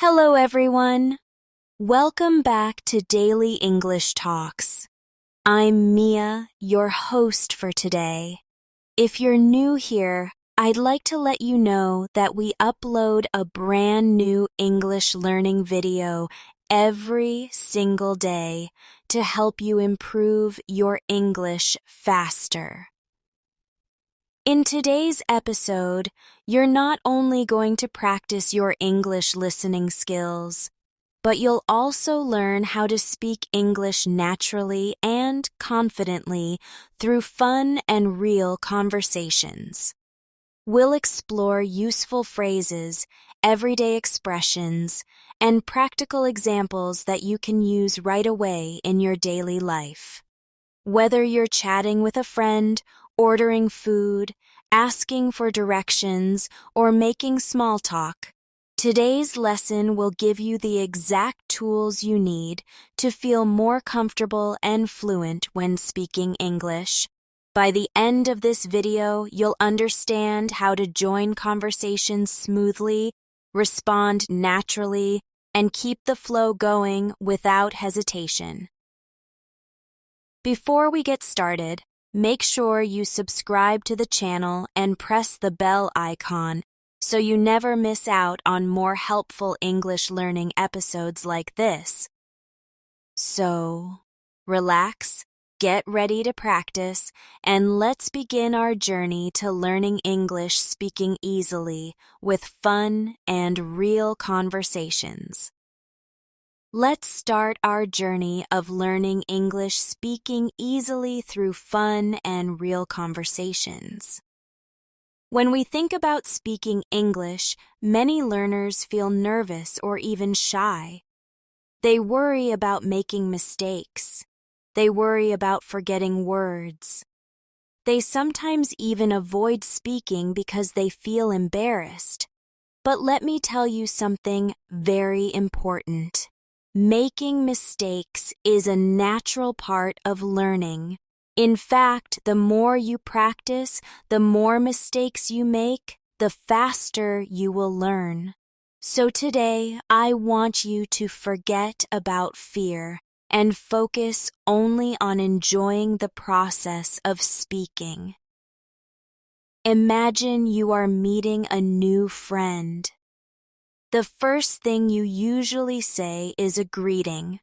Hello, everyone. Welcome back to Daily English Talks. I'm Mia, your host for today. If you're new here, I'd like to let you know that we upload a brand new English learning video every single day to help you improve your English faster. In today's episode, you're not only going to practice your English listening skills, but you'll also learn how to speak English naturally and confidently through fun and real conversations. We'll explore useful phrases, everyday expressions, and practical examples that you can use right away in your daily life. Whether you're chatting with a friend, ordering food, asking for directions, or making small talk, today's lesson will give you the exact tools you need to feel more comfortable and fluent when speaking English. By the end of this video, you'll understand how to join conversations smoothly, respond naturally, and keep the flow going without hesitation. Before we get started, make sure you subscribe to the channel and press the bell icon so you never miss out on more helpful English learning episodes like this. So, relax, get ready to practice, and let's begin our journey to learning English speaking easily with fun and real conversations. Let's start our journey of learning English speaking easily through fun and real conversations. When we think about speaking English, many learners feel nervous or even shy. They worry about making mistakes. They worry about forgetting words. They sometimes even avoid speaking because they feel embarrassed. But let me tell you something very important. Making mistakes is a natural part of learning. In fact, the more you practice, the more mistakes you make, the faster you will learn. So today, I want you to forget about fear and focus only on enjoying the process of speaking. Imagine you are meeting a new friend. The first thing you usually say is a greeting.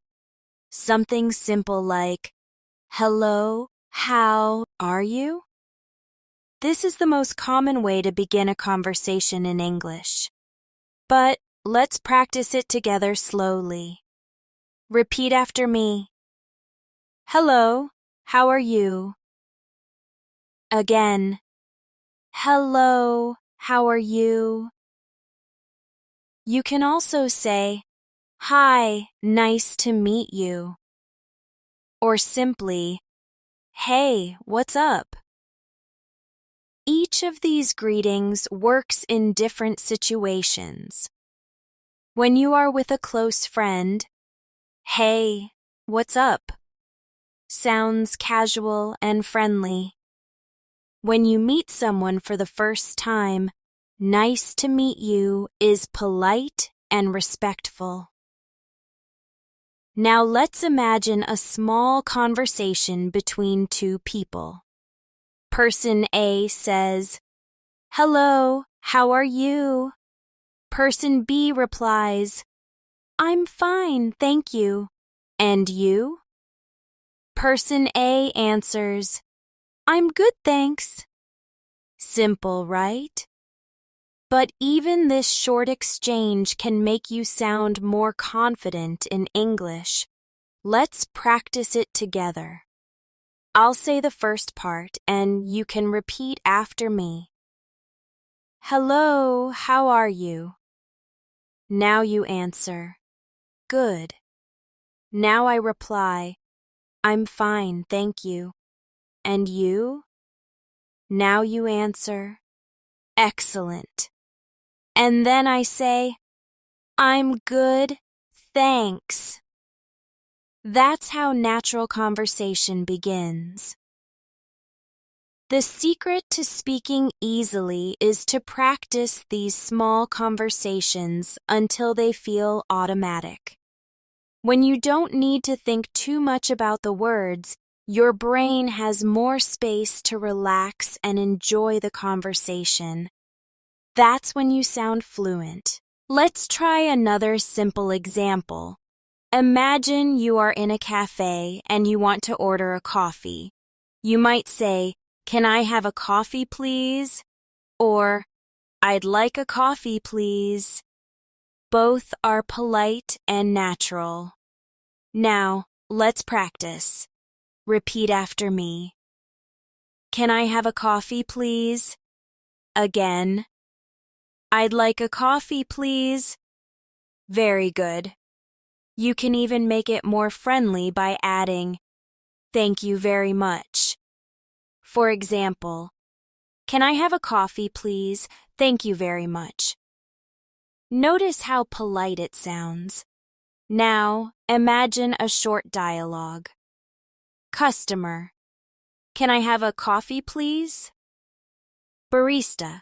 Something simple like, "Hello, how are you?" This is the most common way to begin a conversation in English. But let's practice it together slowly. Repeat after me. Hello, how are you? Again. Hello, how are you? You can also say, "Hi, nice to meet you." Or simply, "Hey, what's up?" Each of these greetings works in different situations. When you are with a close friend, "Hey, what's up?" sounds casual and friendly. When you meet someone for the first time, "Nice to meet you" is polite and respectful. Now let's imagine a small conversation between two people. Person A says, "Hello, how are you?" Person B replies, "I'm fine, thank you. And you?" Person A answers, "I'm good, thanks." Simple, right? But even this short exchange can make you sound more confident in English. Let's practice it together. I'll say the first part and you can repeat after me. Hello, how are you? Now you answer, good. Now I reply, I'm fine, thank you. And you? Now you answer, excellent. And then I say, I'm good, thanks. That's how natural conversation begins. The secret to speaking easily is to practice these small conversations until they feel automatic. When you don't need to think too much about the words, your brain has more space to relax and enjoy the conversation. That's when you sound fluent. Let's try another simple example. Imagine you are in a cafe and you want to order a coffee. You might say, "Can I have a coffee, please?" Or, "I'd like a coffee, please." Both are polite and natural. Now, let's practice. Repeat after me. Can I have a coffee, please? Again. I'd like a coffee, please. Very good. You can even make it more friendly by adding, "Thank you very much." For example, "Can I have a coffee, please? Thank you very much." Notice how polite it sounds. Now, imagine a short dialogue. Customer: "Can I have a coffee, please?" Barista: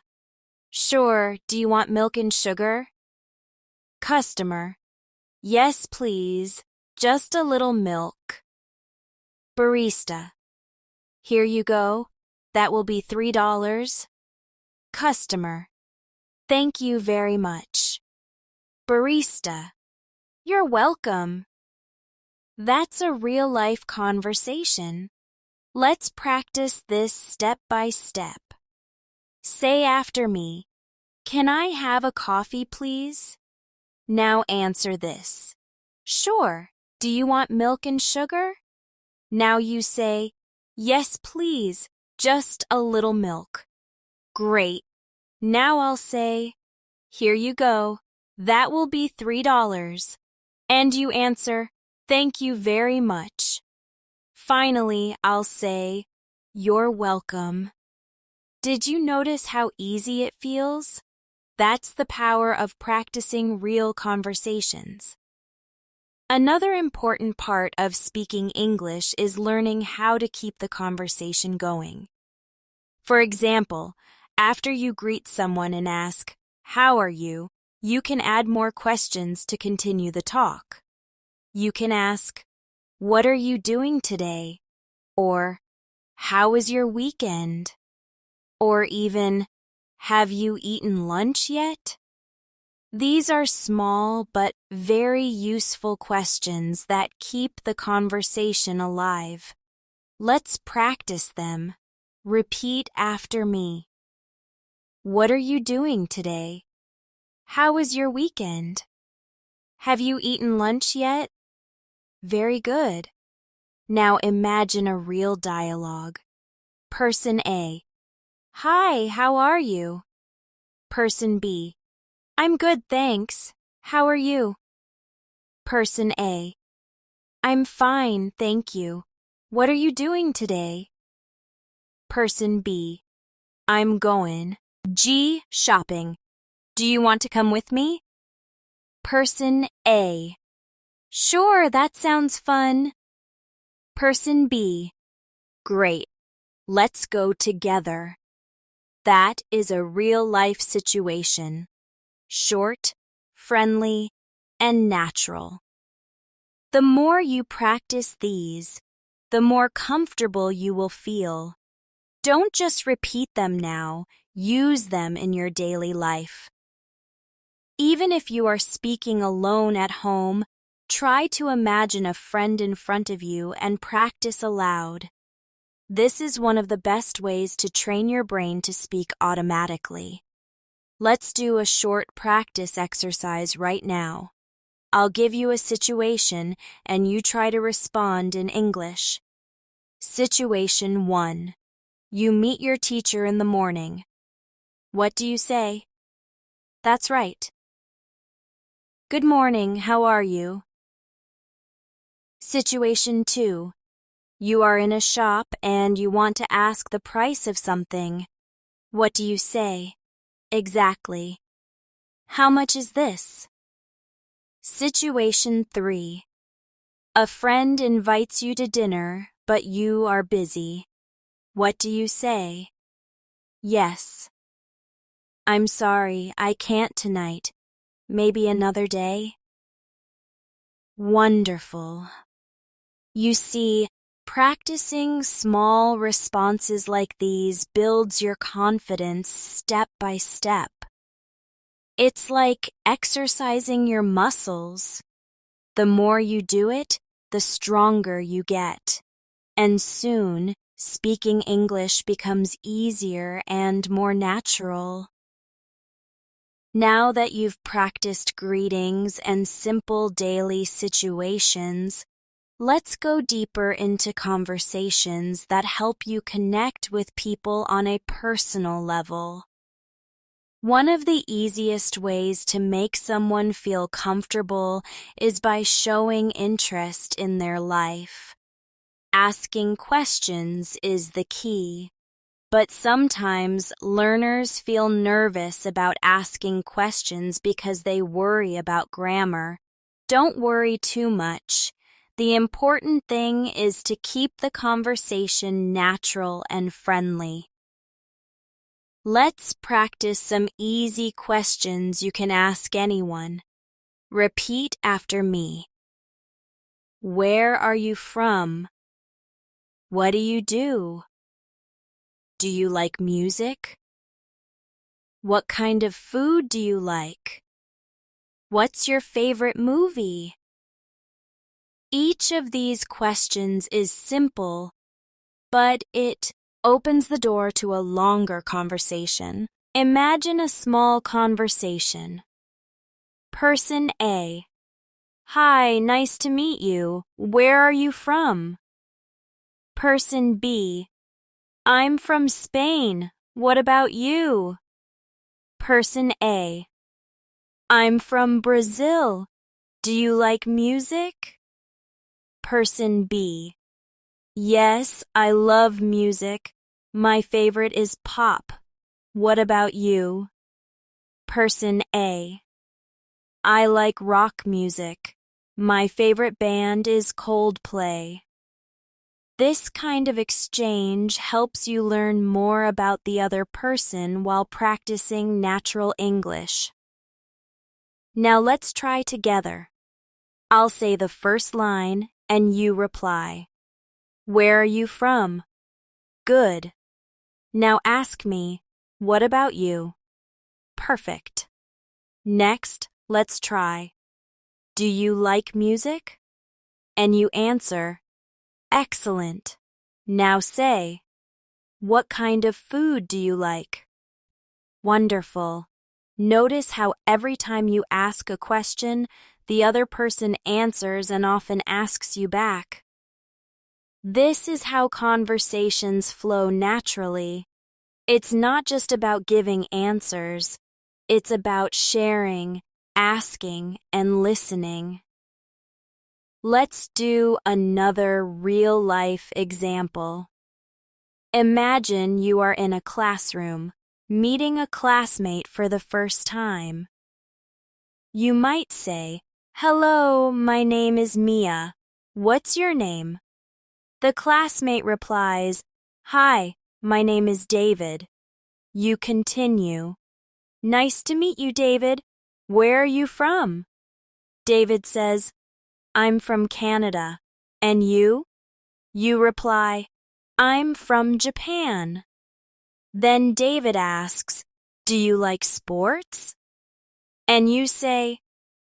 "Sure, do you want milk and sugar?" Customer: "Yes, please, just a little milk." Barista: "Here you go, that will be $3. Customer: "Thank you very much." Barista: "You're welcome." That's a real-life conversation. Let's practice this step by step. Say after me, "Can I have a coffee, please?" Now answer this. "Sure. Do you want milk and sugar?" Now you say, "Yes, please, just a little milk." Great. Now I'll say, "Here you go, that will be $3. And you answer, "Thank you very much." Finally, I'll say, "You're welcome." Did you notice how easy it feels? That's the power of practicing real conversations. Another important part of speaking English is learning how to keep the conversation going. For example, after you greet someone and ask, "How are you?" you can add more questions to continue the talk. You can ask, "What are you doing today?" Or, "How was your weekend?" Or even, "Have you eaten lunch yet?" These are small but very useful questions that keep the conversation alive. Let's practice them. Repeat after me. What are you doing today? How was your weekend? Have you eaten lunch yet? Very good. Now imagine a real dialogue. Person A: "Hi, how are you?" Person B: "I'm good, thanks. How are you?" Person A: "I'm fine, thank you. What are you doing today?" Person B: "I'm going shopping. Do you want to come with me?" Person A: "Sure, that sounds fun." Person B: "Great. Let's go together." That is a real-life situation. Short, friendly, and natural. The more you practice these, the more comfortable you will feel. Don't just repeat them now, use them in your daily life. Even if you are speaking alone at home, try to imagine a friend in front of you and practice aloud. This is one of the best ways to train your brain to speak automatically. Let's do a short practice exercise right now. I'll give you a situation and you try to respond in English. Situation 1. You meet your teacher in the morning. What do you say? That's right. Good morning, how are you? Situation 2. You are in a shop and you want to ask the price of something. What do you say? Exactly. How much is this? Situation 3. A friend invites you to dinner, but you are busy. What do you say? Yes. I'm sorry, I can't tonight. Maybe another day? Wonderful. You see, practicing small responses like these builds your confidence step by step. It's like exercising your muscles. The more you do it, the stronger you get. And soon, speaking English becomes easier and more natural. Now that you've practiced greetings and simple daily situations, let's go deeper into conversations that help you connect with people on a personal level. One of the easiest ways to make someone feel comfortable is by showing interest in their life. Asking questions is the key, but sometimes learners feel nervous about asking questions because they worry about grammar. Don't worry too much. The important thing is to keep the conversation natural and friendly. Let's practice some easy questions you can ask anyone. Repeat after me. Where are you from? What do you do? Do you like music? What kind of food do you like? What's your favorite movie? Each of these questions is simple, but it opens the door to a longer conversation. Imagine a small conversation. Person A. Hi, nice to meet you. Where are you from? Person B. I'm from Spain. What about you? Person A. I'm from Brazil. Do you like music? Person B. Yes, I love music. My favorite is pop. What about you? Person A. I like rock music. My favorite band is Coldplay. This kind of exchange helps you learn more about the other person while practicing natural English. Now let's try together. I'll say the first line and you reply. Where are you from? Good. Now ask me, what about you? Perfect. Next, let's try. Do you like music? And you answer, excellent. Now say, what kind of food do you like? Wonderful. Notice how every time you ask a question, the other person answers and often asks you back. This is how conversations flow naturally. It's not just about giving answers. It's about sharing, asking, and listening. Let's do another real-life example. Imagine you are in a classroom, meeting a classmate for the first time. You might say, "Hello, my name is Mia. What's your name?" The classmate replies, "Hi, my name is David." You continue, "Nice to meet you, David. Where are you from?" David says, "I'm from Canada. And you?" You reply, "I'm from Japan." Then David asks, "Do you like sports?" And you say,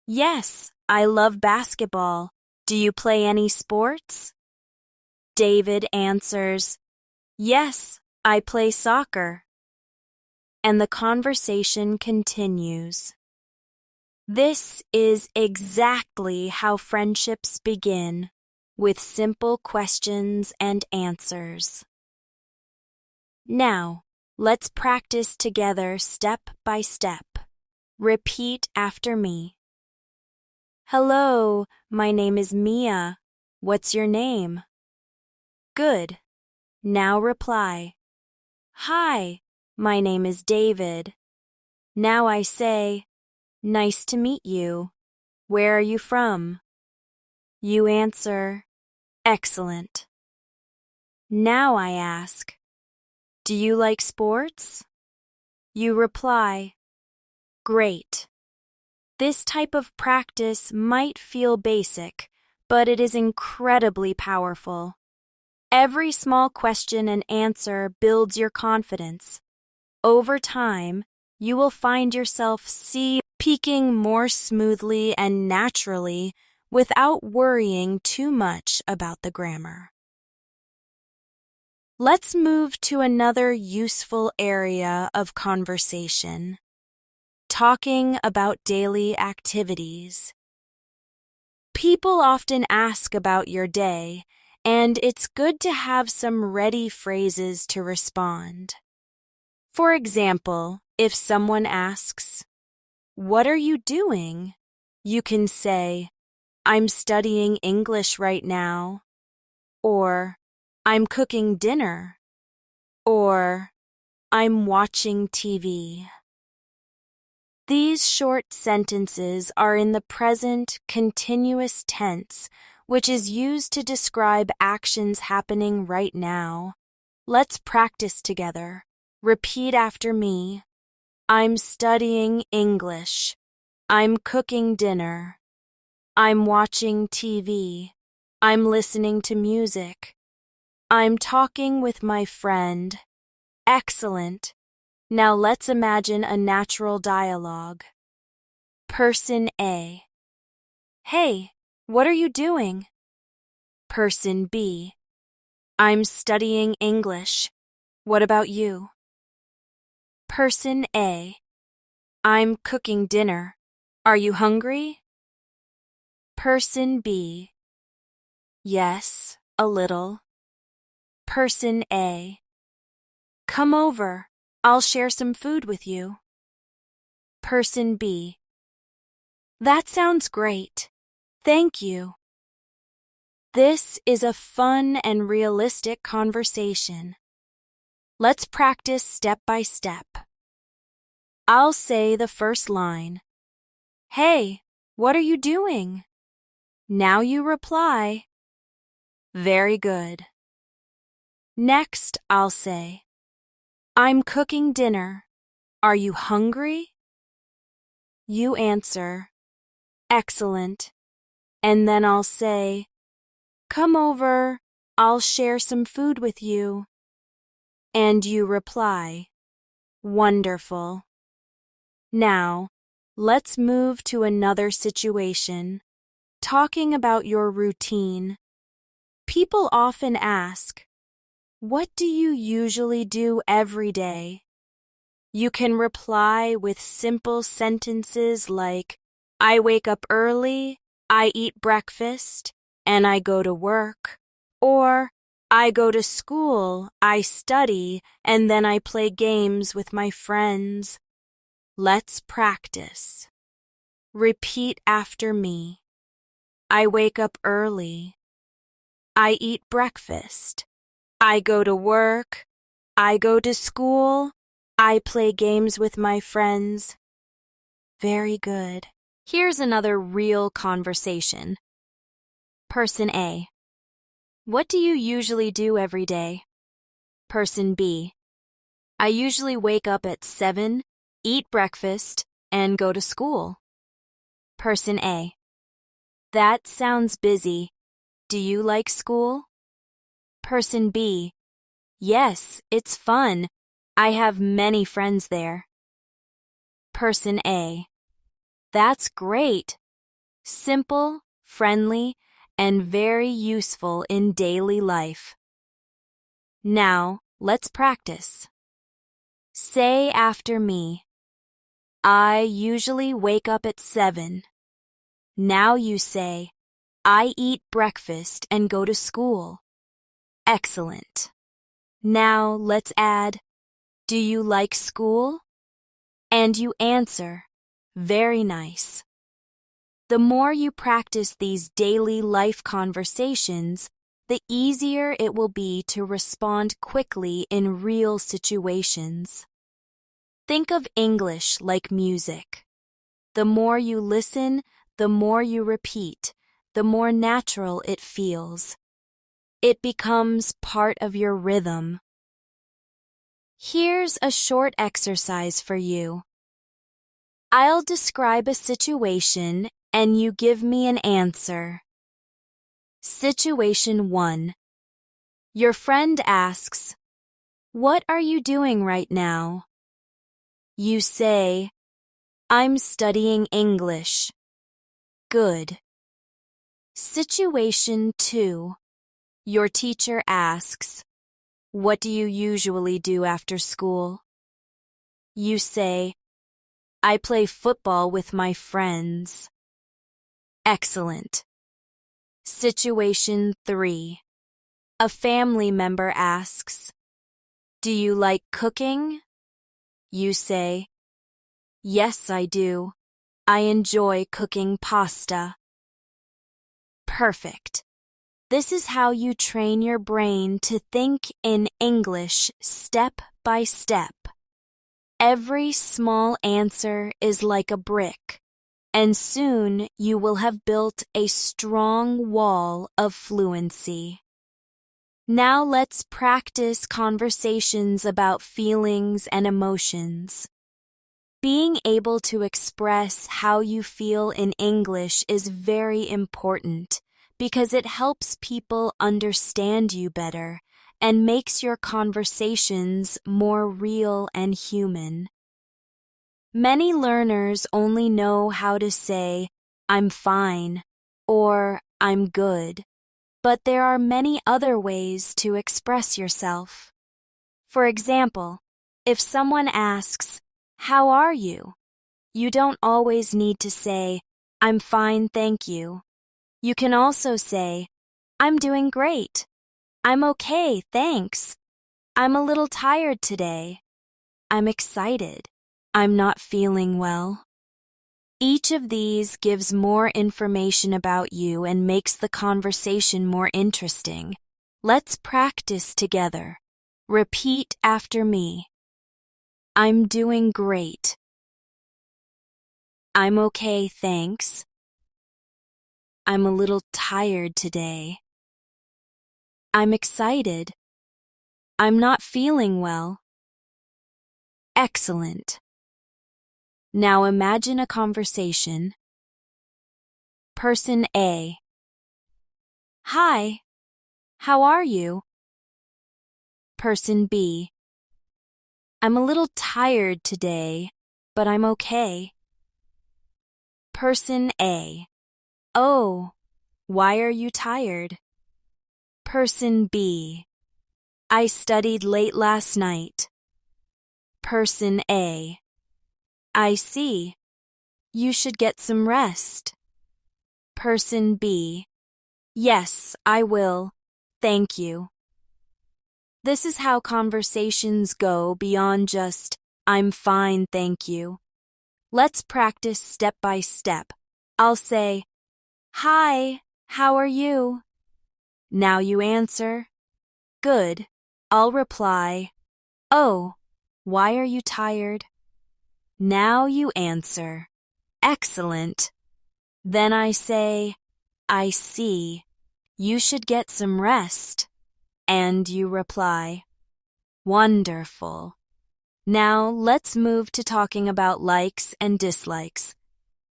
"Yes, I love basketball. Do you play any sports?" David answers, "Yes, I play soccer." And the conversation continues. This is exactly how friendships begin, with simple questions and answers. Now, let's practice together step by step. Repeat after me. Hello, my name is Mia. What's your name? Good. Now reply. Hi, my name is David. Now I say, nice to meet you. Where are you from? You answer, excellent. Now I ask, Do you like sports? You reply, great. This type of practice might feel basic, but it is incredibly powerful. Every small question and answer builds your confidence. Over time, you will find yourself speaking more smoothly and naturally without worrying too much about the grammar. Let's move to another useful area of conversation. Talking about daily activities. People often ask about your day, and it's good to have some ready phrases to respond. For example, if someone asks, "What are you doing?" you can say, "I'm studying English right now," or "I'm cooking dinner," or "I'm watching TV." These short sentences are in the present continuous tense, which is used to describe actions happening right now. Let's practice together. Repeat after me. I'm studying English. I'm cooking dinner. I'm watching TV. I'm listening to music. I'm talking with my friend. Excellent. Now let's imagine a natural dialogue. Person A. Hey, what are you doing? Person B. I'm studying English. What about you? Person A. I'm cooking dinner. Are you hungry? Person B. Yes, a little. Person A. Come over. I'll share some food with you. Person B. That sounds great. Thank you. This is a fun and realistic conversation. Let's practice step by step. I'll say the first line. Hey, what are you doing? Now you reply. Very good. Next, I'll say, I'm cooking dinner. Are you hungry? You answer, excellent. And then I'll say, come over. I'll share some food with you. And you reply, wonderful. Now, let's move to another situation. Talking about your routine. People often ask, what do you usually do every day? You can reply with simple sentences like, I wake up early, I eat breakfast, and I go to work. Or, I go to school, I study, and then I play games with my friends. Let's practice. Repeat after me. I wake up early. I eat breakfast. I go to work. I go to school. I play games with my friends. Very good. Here's another real conversation. Person A. What do you usually do every day? Person B. I usually wake up at 7, eat breakfast, and go to school. Person A. That sounds busy. Do you like school? Person B. Yes, it's fun. I have many friends there. Person A. That's great. Simple, friendly, and very useful in daily life. Now, let's practice. Say after me. I usually wake up at 7. Now you say, I eat breakfast and go to school. Excellent. Now let's add, do you like school? And you answer, very nice. The more you practice these daily life conversations, the easier it will be to respond quickly in real situations. Think of English like music. The more you listen, the more you repeat, the more natural it feels. It becomes part of your rhythm. Here's a short exercise for you. I'll describe a situation and you give me an answer. Situation 1. Your friend asks, "What are you doing right now?" You say, "I'm studying English." Good. Situation 2. Your teacher asks, "What do you usually do after school?" You say, "I play football with my friends." Excellent. Situation 3. A family member asks, "Do you like cooking?" You say, "Yes, I do. I enjoy cooking pasta." Perfect. This is how you train your brain to think in English step by step. Every small answer is like a brick, and soon you will have built a strong wall of fluency. Now let's practice conversations about feelings and emotions. Being able to express how you feel in English is very important because it helps people understand you better and makes your conversations more real and human. Many learners only know how to say, "I'm fine," or "I'm good," but there are many other ways to express yourself. For example, if someone asks, "How are you?" you don't always need to say, "I'm fine, thank you." You can also say, "I'm doing great." "I'm okay, thanks." "I'm a little tired today." "I'm excited." "I'm not feeling well." Each of these gives more information about you and makes the conversation more interesting. Let's practice together. Repeat after me. I'm doing great. I'm okay, thanks. I'm a little tired today. I'm excited. I'm not feeling well. Excellent. Now imagine a conversation. Person A. Hi, how are you? Person B. I'm a little tired today, but I'm okay. Person A. Oh, why are you tired? Person B. I studied late last night. Person A. I see. You should get some rest. Person B. Yes, I will. Thank you. This is how conversations go beyond just, "I'm fine, thank you." Let's practice step by step. I'll say, "Hi, how are you?" Now you answer. Good. I'll reply, "Oh, why are you tired?" Now you answer. Excellent. Then I say, "I see. You should get some rest." And you reply, "Wonderful." Now let's move to talking about likes and dislikes.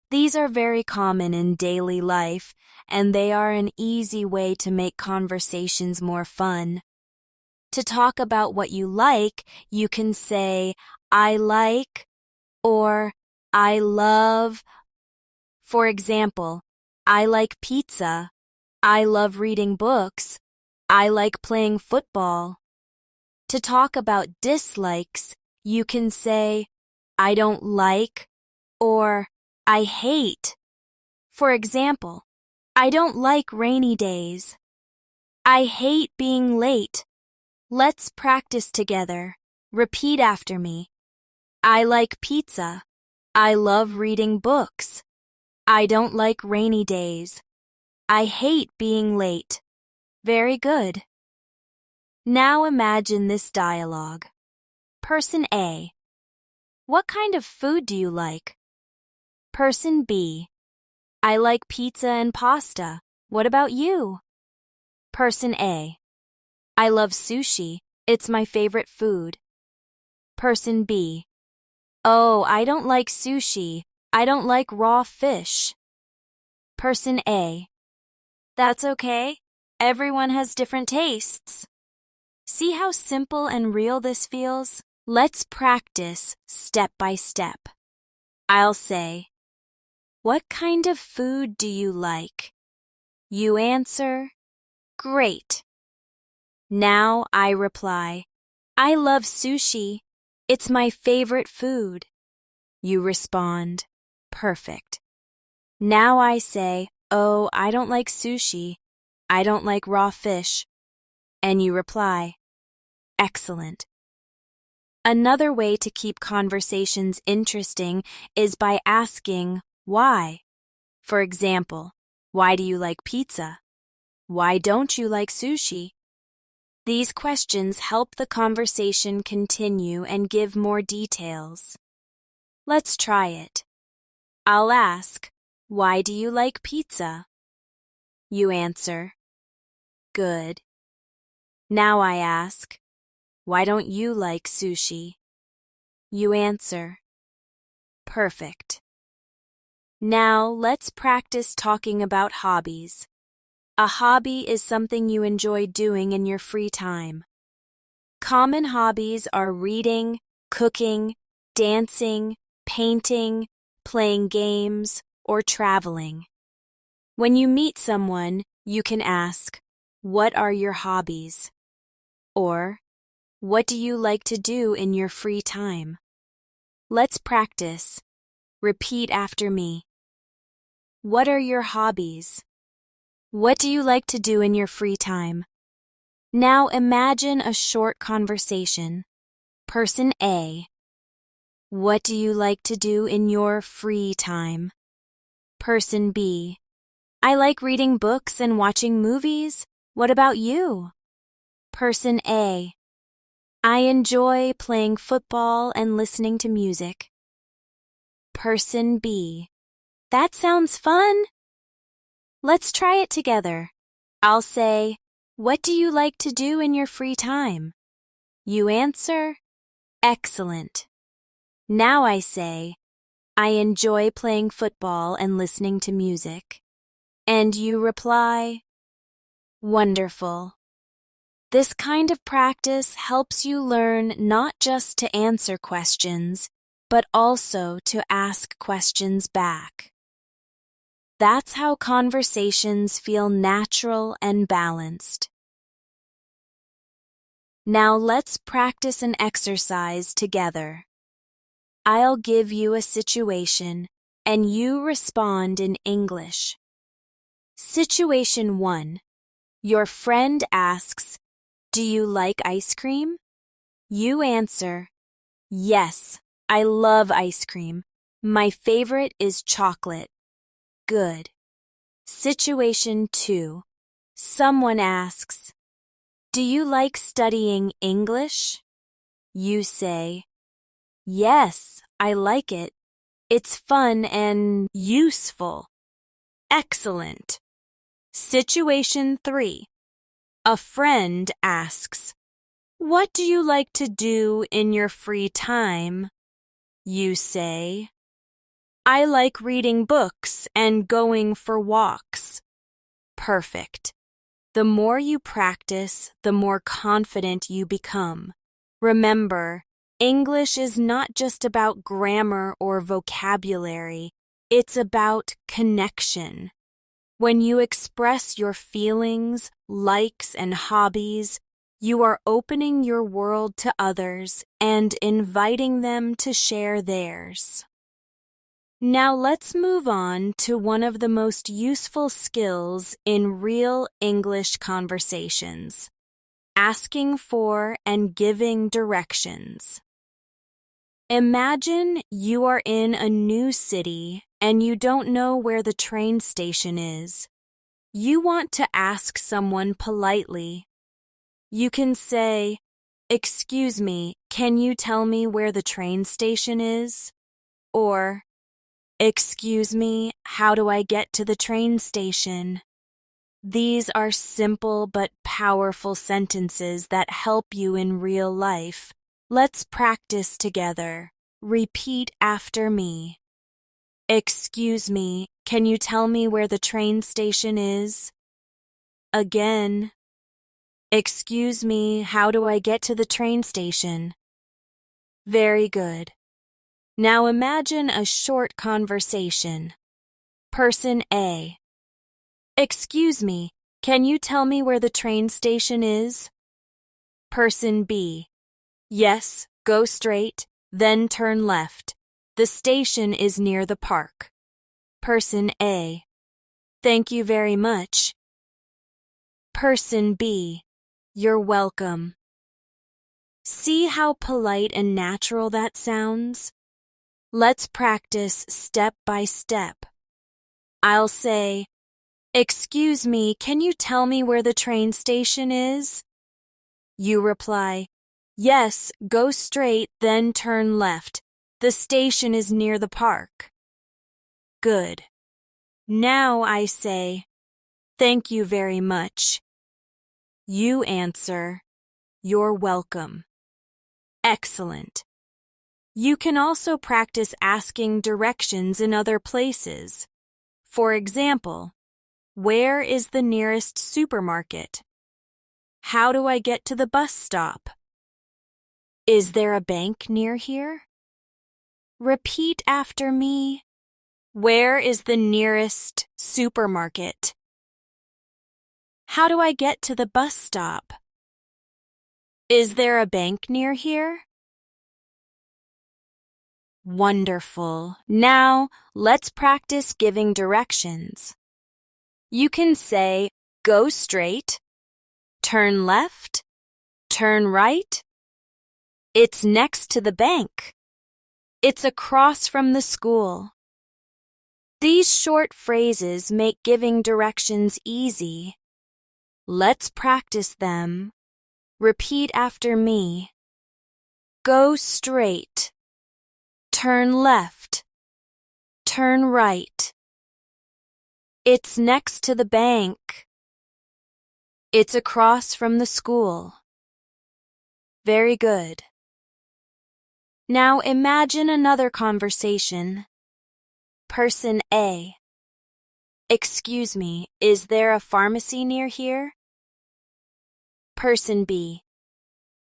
These are very common in daily life, and they are an easy way to make conversations more fun. To talk about what you like, you can say, "I like," or "I love." For example, "I like pizza." "I love reading books." "I like playing football." To talk about dislikes, you can say, "I don't like," or "I hate." For example, "I don't like rainy days." "I hate being late." Let's practice together. Repeat after me. I like pizza. I love reading books. I don't like rainy days. I hate being late. Very good. Now imagine this dialogue. Person A. What kind of food do you like? Person B. I like pizza and pasta. What about you? Person A. I love sushi. It's my favorite food. Person B. Oh, I don't like sushi. I don't like raw fish. Person A. That's okay. Everyone has different tastes. See how simple and real this feels? Let's practice step by step. I'll say, what kind of food do you like? You answer, great. Now I reply, I love sushi. It's my favorite food. You respond, perfect. Now I say, oh, I don't like sushi. I don't like raw fish. And you reply, excellent. Another way to keep conversations interesting is by asking why. For example, why do you like pizza? Why don't you like sushi? These questions help the conversation continue and give more details. Let's try it. I'll ask, why do you like pizza? You answer, good. Now I ask, why don't you like sushi? You answer, perfect. Now let's practice talking about hobbies. A hobby is something you enjoy doing in your free time. Common hobbies are reading, cooking, dancing, painting, playing games, or traveling. When you meet someone, you can ask, what are your hobbies? Or, what do you like to do in your free time? Let's practice. Repeat after me. What are your hobbies? What do you like to do in your free time? Now imagine a short conversation. Person A. What do you like to do in your free time? Person B. I like reading books and watching movies. What about you? Person A. I enjoy playing football and listening to music. Person B. That sounds fun. Let's try it together. I'll say, what do you like to do in your free time? You answer, excellent. Now I say, I enjoy playing football and listening to music. And you reply, wonderful. This kind of practice helps you learn not just to answer questions, but also to ask questions back. That's how conversations feel natural and balanced. Now let's practice an exercise together. I'll give you a situation, and you respond in English. Situation 1. Your friend asks, do you like ice cream? You answer, yes, I love ice cream. My favorite is chocolate. Good. Situation 2. Someone asks, do you like studying English? You say, yes, I like it. It's fun and useful. Excellent. Situation 3. A friend asks, what do you like to do in your free time? You say, I like reading books and going for walks. Perfect. The more you practice, the more confident you become. Remember, English is not just about grammar or vocabulary. It's about connection. When you express your feelings, likes, and hobbies, you are opening your world to others and inviting them to share theirs. Now let's move on to one of the most useful skills in real English conversations: asking for and giving directions. Imagine you are in a new city and you don't know where the train station is. You want to ask someone politely. You can say, excuse me, can you tell me where the train station is? Or, excuse me, how do I get to the train station? These are simple but powerful sentences that help you in real life. Let's practice together. Repeat after me. Excuse me, can you tell me where the train station is? Again. Excuse me, how do I get to the train station? Very good. Now imagine a short conversation. Person A. Excuse me, can you tell me where the train station is? Person B. Yes, go straight, then turn left. The station is near the park. Person A. Thank you very much. Person B. You're welcome. See how polite and natural that sounds? Let's practice step by step. I'll say, excuse me, can you tell me where the train station is? You reply, yes, go straight, then turn left. The station is near the park. Good. Now I say, thank you very much. You answer, you're welcome. Excellent. You can also practice asking directions in other places. For example, where is the nearest supermarket? How do I get to the bus stop? Is there a bank near here? Repeat after me. Where is the nearest supermarket? How do I get to the bus stop? Is there a bank near here? Wonderful. Now, let's practice giving directions. You can say, go straight, turn left, turn right. It's next to the bank. It's across from the school. These short phrases make giving directions easy. Let's practice them. Repeat after me. Go straight. Turn left. Turn right. It's next to the bank. It's across from the school. Very good. Now imagine another conversation. Person A. Excuse me, is there a pharmacy near here? Person B.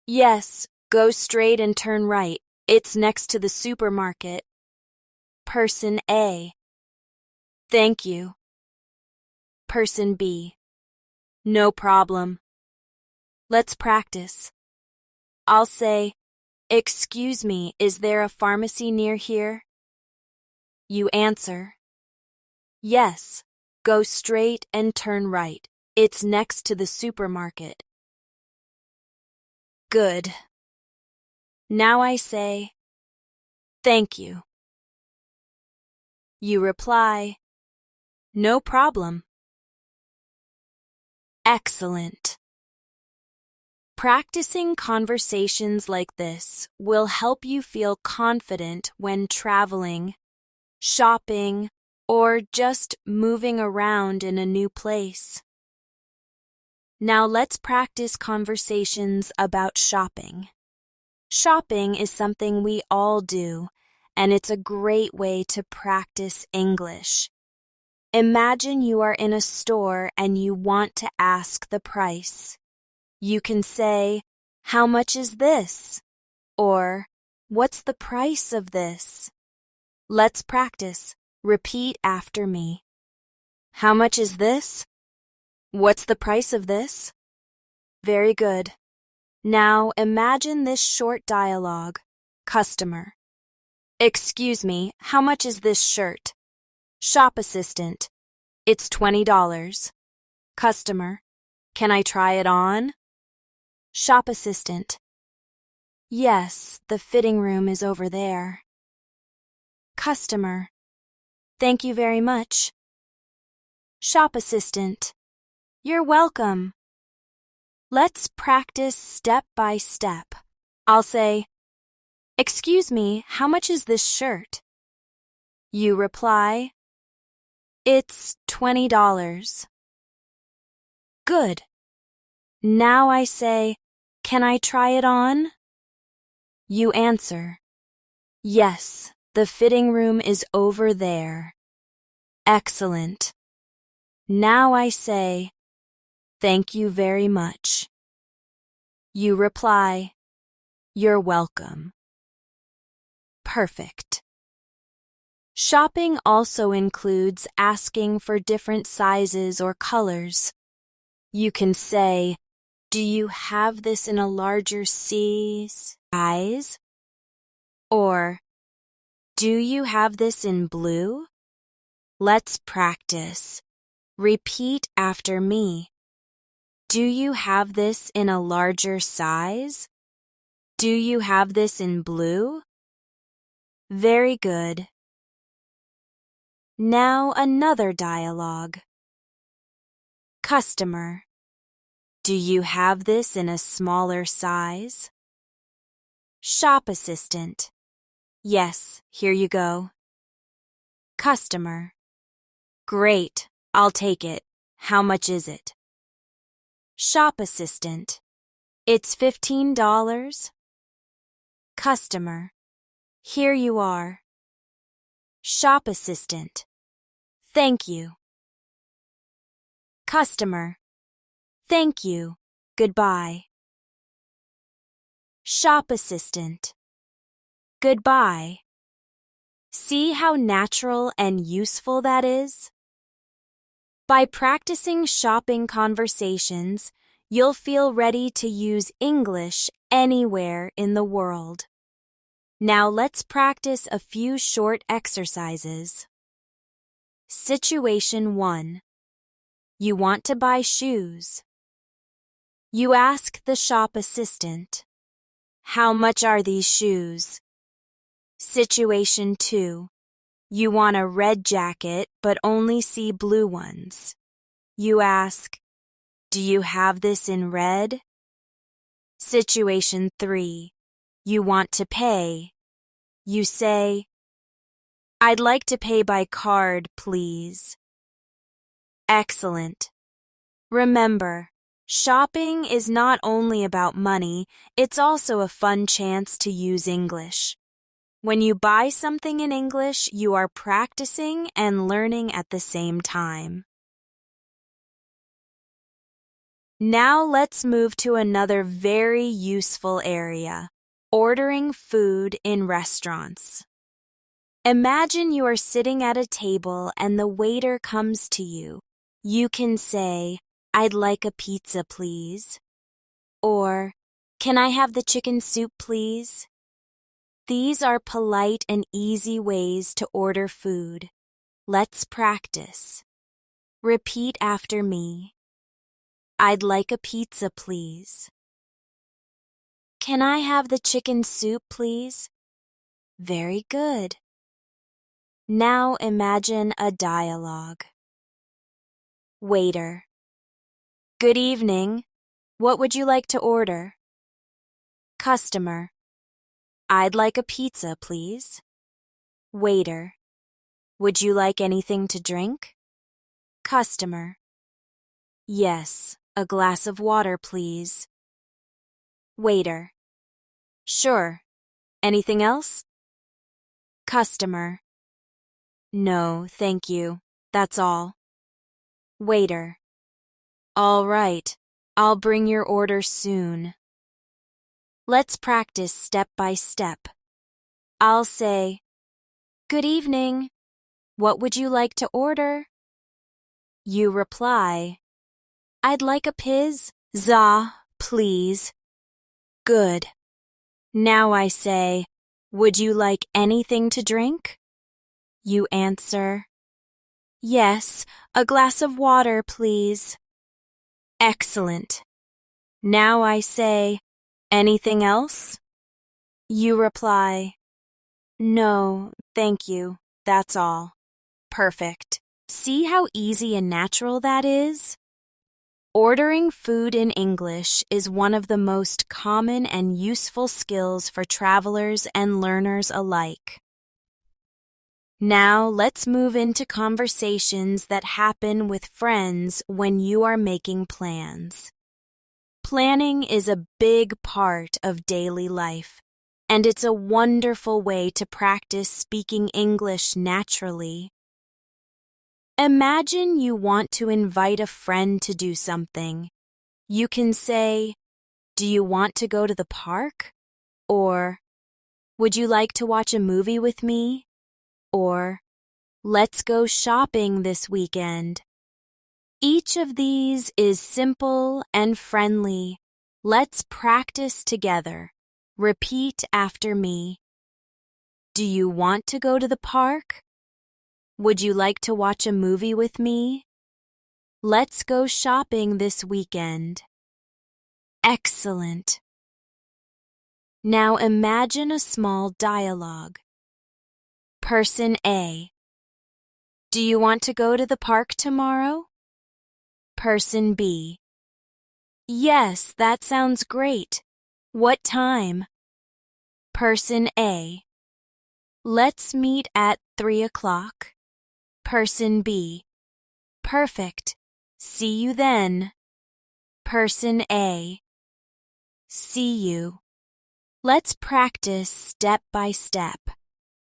Yes, go straight and turn right. It's next to the supermarket. Person A. Thank you. Person B. No problem. Let's practice. I'll say, excuse me, is there a pharmacy near here? You answer, yes, go straight and turn right. It's next to the supermarket. Good. Now I say, thank you. You reply, no problem. Excellent. Practicing conversations like this will help you feel confident when traveling, shopping, or just moving around in a new place. Now let's practice conversations about shopping. Shopping is something we all do, and it's a great way to practice English. Imagine you are in a store and you want to ask the price. You can say, how much is this? Or, what's the price of this? Let's practice. Repeat after me. How much is this? What's the price of this? Very good. Now imagine this short dialogue. Customer. Excuse me, how much is this shirt? Shop assistant. It's $20. Customer. Can I try it on? Shop assistant. Yes, the fitting room is over there. Customer. Thank you very much. Shop assistant. You're welcome. Let's practice step by step. I'll say, excuse me, how much is this shirt? You reply, it's $20. Good. Now I say, can I try it on? You answer, yes, the fitting room is over there. Excellent. Now I say, thank you very much. You reply, you're welcome. Perfect. Shopping also includes asking for different sizes or colors. You can say, do you have this in a larger size? Or, do you have this in blue? Let's practice. Repeat after me. Do you have this in a larger size? Do you have this in blue? Very good. Now another dialogue. Customer. Do you have this in a smaller size? Shop assistant. Yes, here you go. Customer. Great, I'll take it. How much is it? Shop assistant. It's $15. Customer. Here you are. Shop assistant. Thank you. Customer. Thank you. Goodbye. Shop assistant. Goodbye. See how natural and useful that is? By practicing shopping conversations, you'll feel ready to use English anywhere in the world. Now let's practice a few short exercises. Situation 1. You want to buy shoes. You ask the shop assistant, how much are these shoes? Situation 2. You want a red jacket but only see blue ones. You ask, do you have this in red? Situation 3. You want to pay. You say, I'd like to pay by card, please. Excellent. Remember, shopping is not only about money, it's also a fun chance to use English. When you buy something in English, you are practicing and learning at the same time. Now let's move to another very useful area, ordering food in restaurants. Imagine you are sitting at a table and the waiter comes to you. You can say, I'd like a pizza, please. Or, can I have the chicken soup, please? These are polite and easy ways to order food. Let's practice. Repeat after me. I'd like a pizza, please. Can I have the chicken soup, please? Very good. Now imagine a dialogue. Waiter. Good evening. What would you like to order? Customer. I'd like a pizza, please. Waiter. Would you like anything to drink? Customer. Yes, a glass of water, please. Waiter. Sure. Anything else? Customer. No, thank you. That's all. Waiter. All right. I'll bring your order soon. Let's practice step by step. I'll say, Good evening. What would you like to order? You reply, I'd like a pizza, please. Good. Now I say, would you like anything to drink? You answer, yes, a glass of water, please. Excellent. Now I say, anything else? You reply, no, thank you, that's all. Perfect. See how easy and natural that is? Ordering food in English is one of the most common and useful skills for travelers and learners alike. Now let's move into conversations that happen with friends when you are making plans. Planning is a big part of daily life. and it's a wonderful way to practice speaking English naturally. Imagine you want to invite a friend to do something. You can say, "Do you want to go to the park?" Or, "Would you like to watch a movie with me?" Or, "Let's go shopping this weekend." Each of these is simple and friendly. Let's practice together. Repeat after me. Do you want to go to the park? Would you like to watch a movie with me? Let's go shopping this weekend. Excellent. Now imagine a small dialogue. Person A. Do you want to go to the park tomorrow? Person B. Yes, that sounds great. What time? Person A. Let's meet at 3 o'clock. Person B. Perfect. See you then. Person A. See you. Let's practice step by step.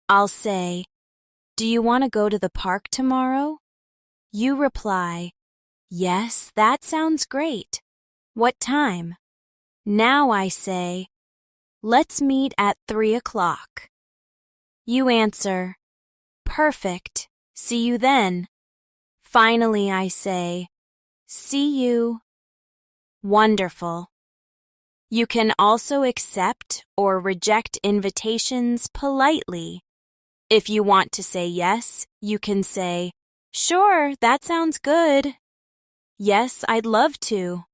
I'll say, "Do you want to go to the park tomorrow?" You reply, "Yes, that sounds great. What time?" Now I say, "Let's meet at 3 o'clock." You answer, "Perfect. See you then." Finally, I say, "See you." Wonderful. You can also accept or reject invitations politely. If you want to say yes, you can say, "Sure, that sounds good." "Yes, I'd love to."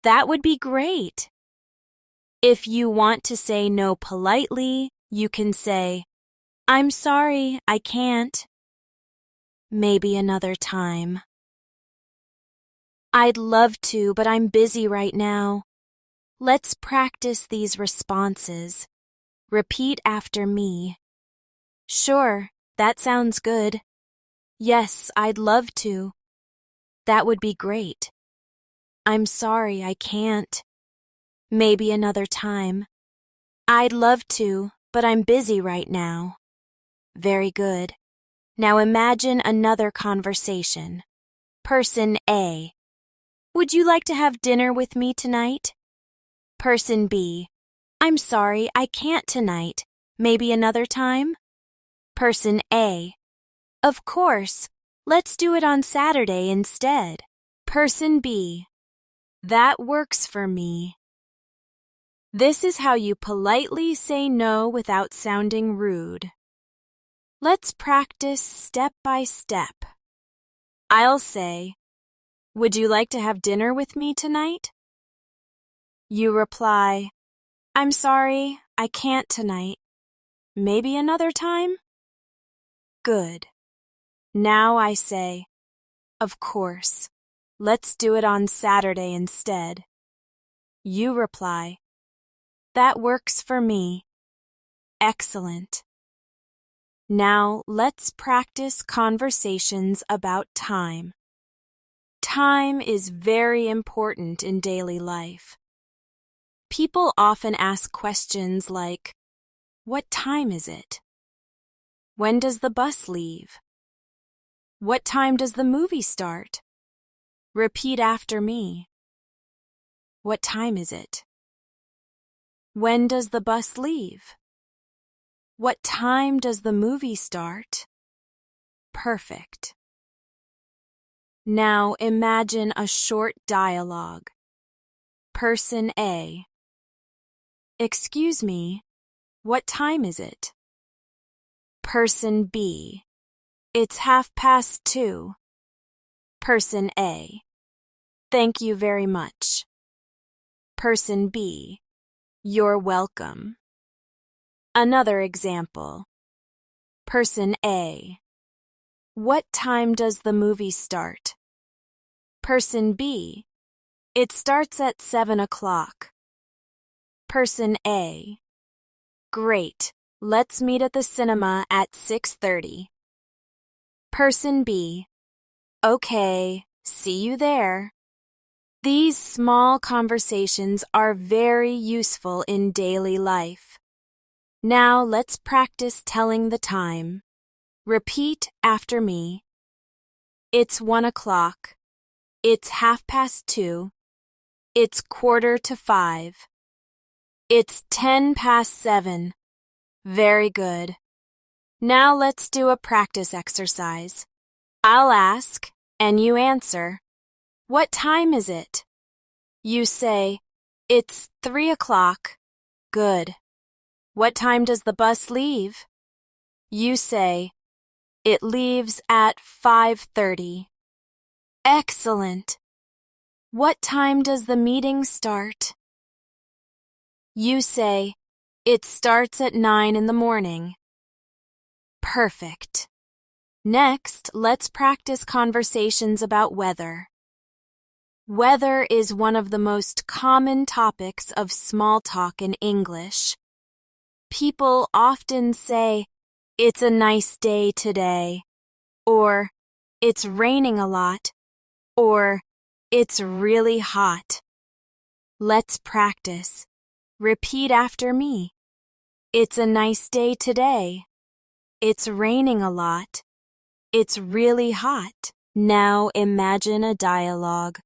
"That would be great." If you want to say no politely, you can say, "I'm sorry, I can't." Maybe another time. "I'd love to, but I'm busy right now." Let's practice these responses. Repeat after me. "Sure, that sounds good." "Yes, I'd love to." "That would be great." "I'm sorry, I can't." Maybe another time. "I'd love to, but I'm busy right now." Very good. Now imagine another conversation. Person A. Would you like to have dinner with me tonight? Person B. I'm sorry, I can't tonight. Maybe another time? Person A. Of course. Let's do it on Saturday instead. Person B. That works for me. This is how you politely say no without sounding rude. Let's practice step by step. I'll say, "Would you like to have dinner with me tonight?" You reply, "I'm sorry, I can't tonight. Maybe another time?" Good. Now I say, "Of course. Let's do it on Saturday instead." You reply, "That works for me." Excellent. Now let's practice conversations about time. Time is very important in daily life. People often ask questions like, "What time is it?" "When does the bus leave?" "What time does the movie start?" Repeat after me. What time is it? When does the bus leave? What time does the movie start? Perfect. Now imagine a short dialogue. Person A. Excuse me, what time is it? Person B. It's 2:30. Person A. Thank you very much. Person B. You're welcome. Another example. Person A. What time does the movie start? Person B. It starts at 7 o'clock. Person A. Great. Let's meet at the cinema at 6:30. Person B. Okay, see you there. These small conversations are very useful in daily life. Now let's practice telling the time. Repeat after me. It's 1 o'clock. It's 2:30. It's 4:45. It's 7:10. Very good. Now let's do a practice exercise. I'll ask, and you answer. What time is it? You say, it's 3 o'clock. Good. What time does the bus leave? You say, it leaves at 5:30. Excellent. What time does the meeting start? You say, it starts at 9 in the morning. Perfect. Next, let's practice conversations about weather. Weather is one of the most common topics of small talk in English. People often say, it's a nice day today, or it's raining a lot, or it's really hot. Let's practice. Repeat after me. It's a nice day today. It's raining a lot. It's really hot. Now imagine a dialogue.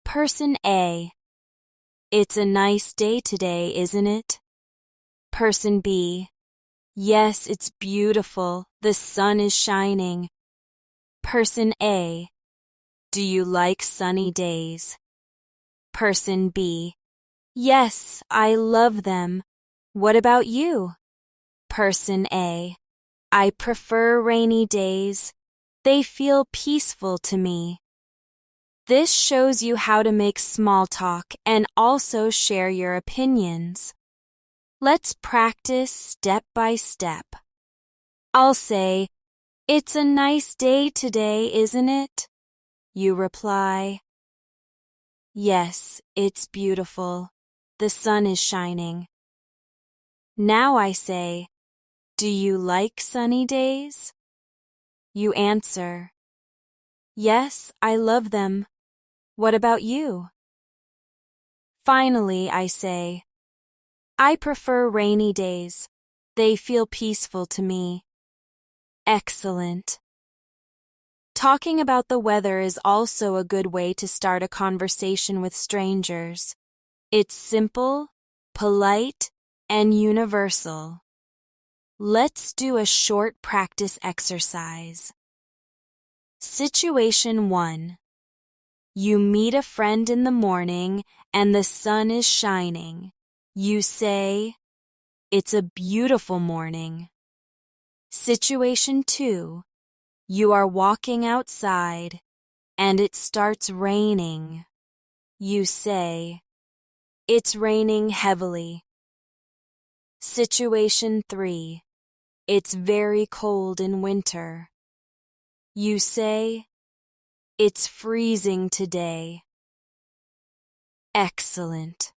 Person A. It's a nice day today, isn't it? Person B. Yes, it's beautiful. The sun is shining. Person A. Do you like sunny days? Person B. Yes, I love them. What about you? Person A. I prefer rainy days. They feel peaceful to me. This shows you how to make small talk and also share your opinions. Let's practice step by step. I'll say, it's a nice day today, isn't it? You reply, yes, it's beautiful. The sun is shining. Now I say, do you like sunny days? You answer, yes, I love them. What about you? Finally, I say, I prefer rainy days. They feel peaceful to me. Excellent. Talking about the weather is also a good way to start a conversation with strangers. It's simple, polite, and universal. Let's do a short practice exercise. Situation 1. You meet a friend in the morning and the sun is shining. You say, it's a beautiful morning. Situation 2. You are walking outside and it starts raining. You say, it's raining heavily. Situation 3. It's very cold in winter. You say, it's freezing today. Excellent.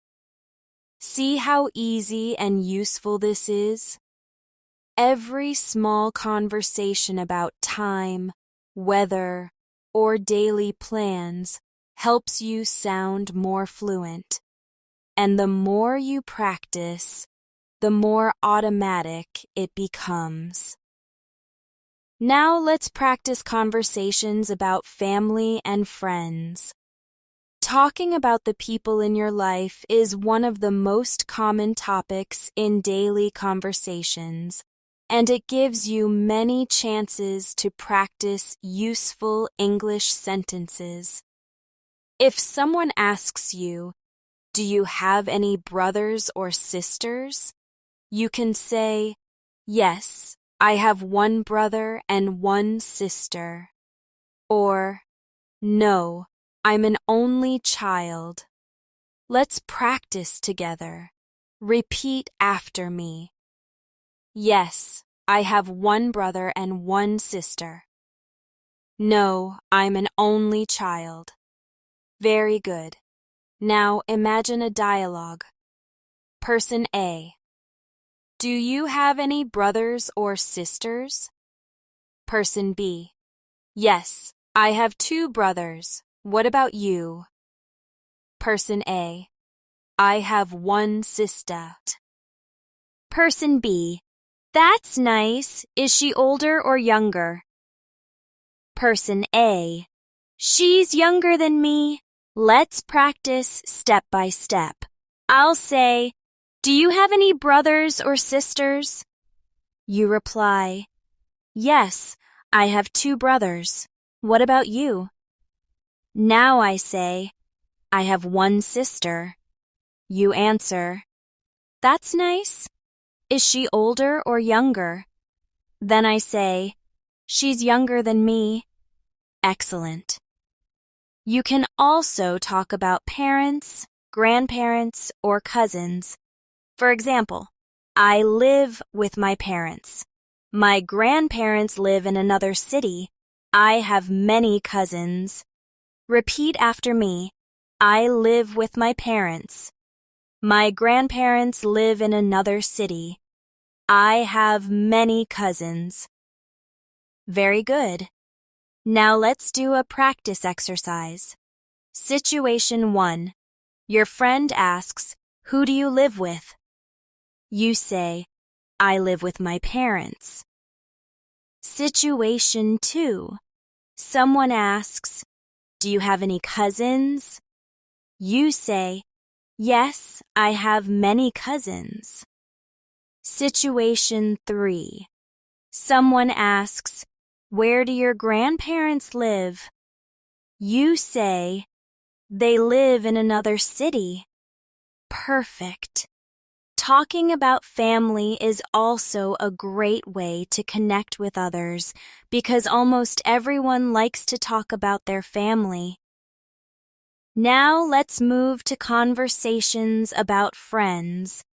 See how easy and useful this is? Every small conversation about time, weather, or daily plans helps you sound more fluent. And the more you practice, the more automatic it becomes. Now let's practice conversations about family and friends. Talking about the people in your life is one of the most common topics in daily conversations, and it gives you many chances to practice useful English sentences. If someone asks you, do you have any brothers or sisters? You can say, yes, I have one brother and one sister. Or, no, I'm an only child. Let's practice together. Repeat after me. Yes, I have one brother and one sister. No, I'm an only child. Very good. Now imagine a dialogue. Person A. Do you have any brothers or sisters? Person B. Yes, I have 2 brothers. What about you? Person A. I have one sister. Person B. That's nice. Is she older or younger? Person A. She's younger than me. Let's practice step by step. I'll say, do you have any brothers or sisters? You reply, yes, I have 2 brothers. What about you? Now I say, I have 1 sister. You answer, that's nice. Is she older or younger? Then I say, she's younger than me. Excellent. You can also talk about parents, grandparents, or cousins. For example, I live with my parents. My grandparents live in another city. I have many cousins. Repeat after me. I live with my parents. My grandparents live in another city. I have many cousins. Very good. Now let's do a practice exercise. Situation 1. Your friend asks, who do you live with? You say, I live with my parents. Situation 2. Someone asks, do you have any cousins? You say, yes, I have many cousins. Situation 3. Someone asks, where do your grandparents live? You say, they live in another city. Perfect. Talking about family is also a great way to connect with others because almost everyone likes to talk about their family. Now let's move to conversations about friends.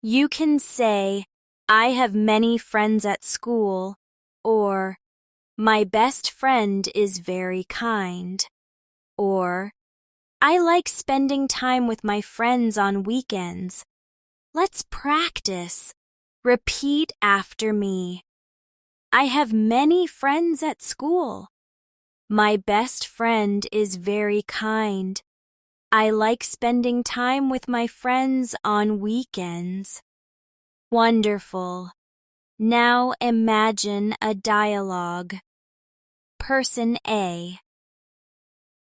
You can say, I have many friends at school, or my best friend is very kind, or I like spending time with my friends on weekends. Let's practice. Repeat after me. I have many friends at school. My best friend is very kind. I like spending time with my friends on weekends. Wonderful. Now imagine a dialogue. Person A.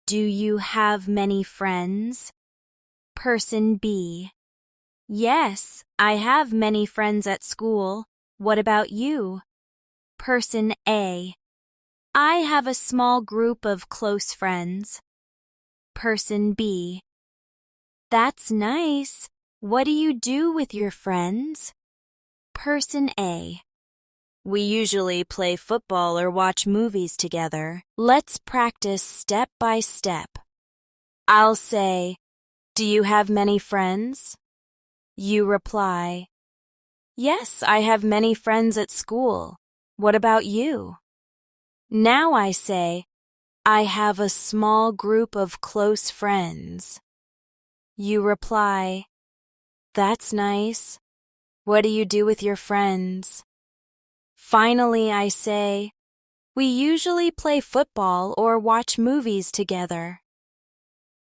Do you have many friends? Person B. Yes, I have many friends at school. What about you? Person A. I have a small group of close friends. Person B. That's nice. What do you do with your friends? Person A. We usually play football or watch movies together. Let's practice step by step. I'll say, do you have many friends? You reply, yes, I have many friends at school. What about you? Now I say, I have a small group of close friends. You reply, that's nice. What do you do with your friends? Finally, I say, we usually play football or watch movies together.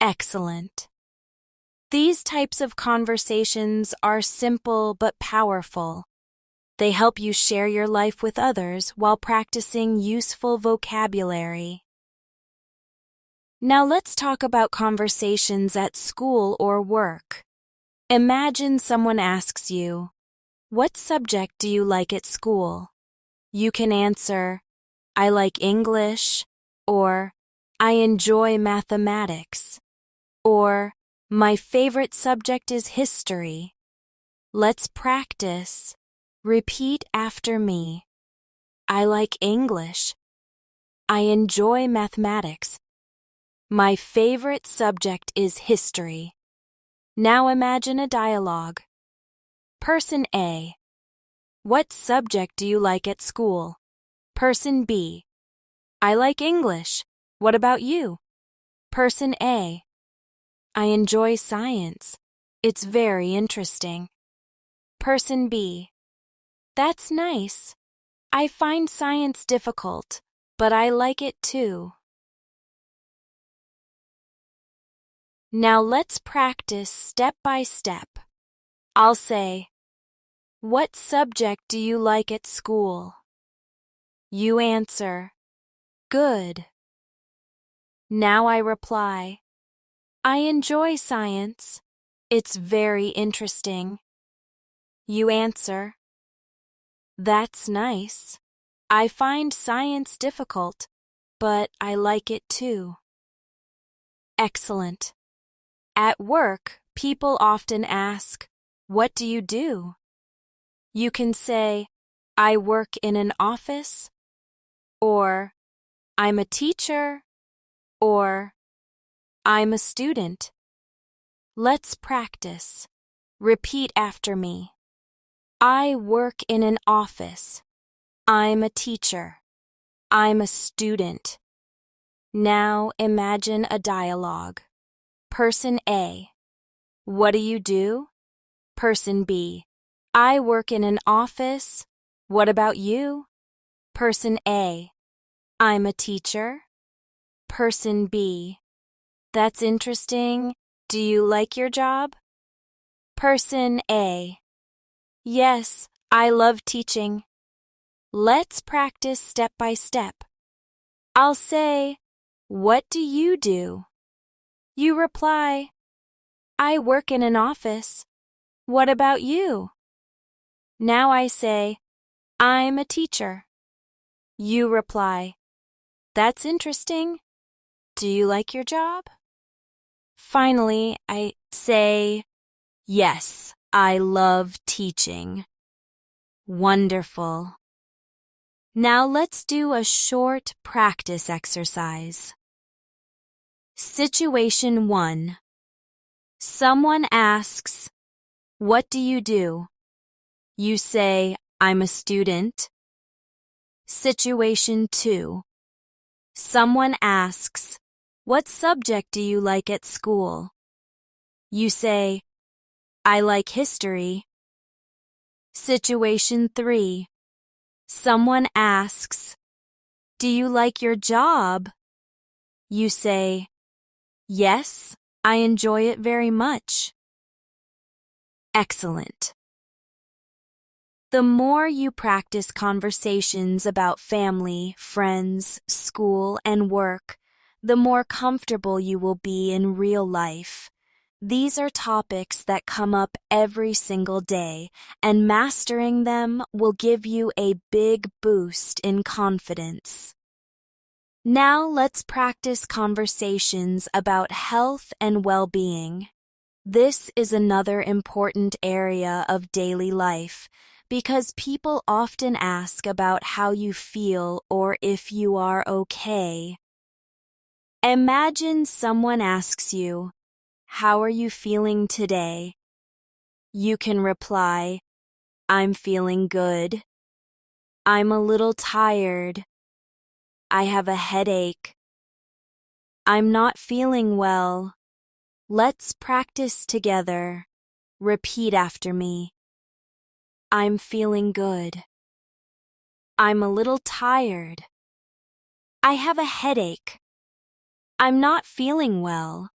Excellent. These types of conversations are simple but powerful. They help you share your life with others while practicing useful vocabulary. Now let's talk about conversations at school or work. Imagine someone asks you, what subject do you like at school? You can answer, I like English, or I enjoy mathematics, or my favorite subject is history. Let's practice. Repeat after me. I like English. I enjoy mathematics. My favorite subject is history. Now imagine a dialogue. Person A. What subject do you like at school? Person B. I like English. What about you? Person A. I enjoy science. It's very interesting. Person B. That's nice. I find science difficult, but I like it too. Now let's practice step by step. I'll say, What subject do you like at school? You answer, good. Now I reply, I enjoy science. It's very interesting. You answer, that's nice. I find science difficult, but I like it too. Excellent. At work, people often ask, what do you do? You can say, I work in an office, or I'm a teacher, or I'm a student. Let's practice. Repeat after me. I work in an office. I'm a teacher. I'm a student. Now imagine a dialogue. Person A. What do you do? Person B. I work in an office. What about you? Person A. I'm a teacher. Person B. That's interesting. Do you like your job? Person A. Yes, I love teaching. Let's practice step by step. I'll say, what do you do? You reply, I work in an office. What about you? Now I say, I'm a teacher. You reply, that's interesting. Do you like your job? Finally, I say, yes, I love teaching. Wonderful. Now let's do a short practice exercise. Situation 1. Someone asks, what do you do? You say, I'm a student. Situation 2. Someone asks, what subject do you like at school? You say, I like history. Situation 3. Someone asks, do you like your job? You say, yes, I enjoy it very much. Excellent. The more you practice conversations about family, friends, school, and work, the more comfortable you will be in real life. These are topics that come up every single day, and mastering them will give you a big boost in confidence. Now let's practice conversations about health and well-being. This is another important area of daily life, because people often ask about how you feel or if you are okay. Imagine someone asks you, how are you feeling today? You can reply, I'm feeling good. I'm a little tired. I have a headache. I'm not feeling well. Let's practice together. Repeat after me. I'm feeling good. I'm a little tired. I have a headache. I'm not feeling well.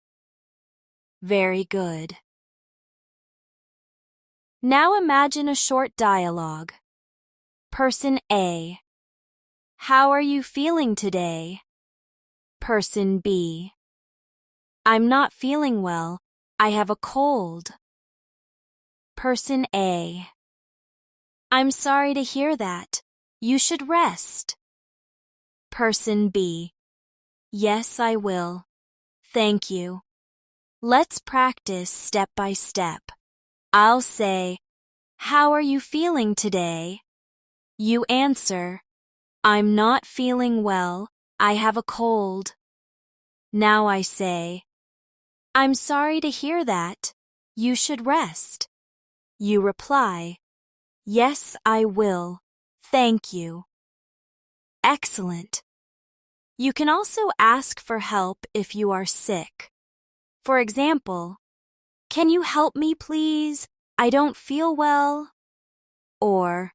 Very good. Now imagine a short dialogue. Person A. How are you feeling today? Person B. I'm not feeling well. I have a cold. Person A. I'm sorry to hear that. You should rest. Person B. Yes, I will. Thank you. Let's practice step by step. I'll say, how are you feeling today? You answer, I'm not feeling well. I have a cold. Now I say, I'm sorry to hear that. You should rest. You reply, yes, I will. Thank you. Excellent. You can also ask for help if you are sick. For example, can you help me, please? I don't feel well. Or,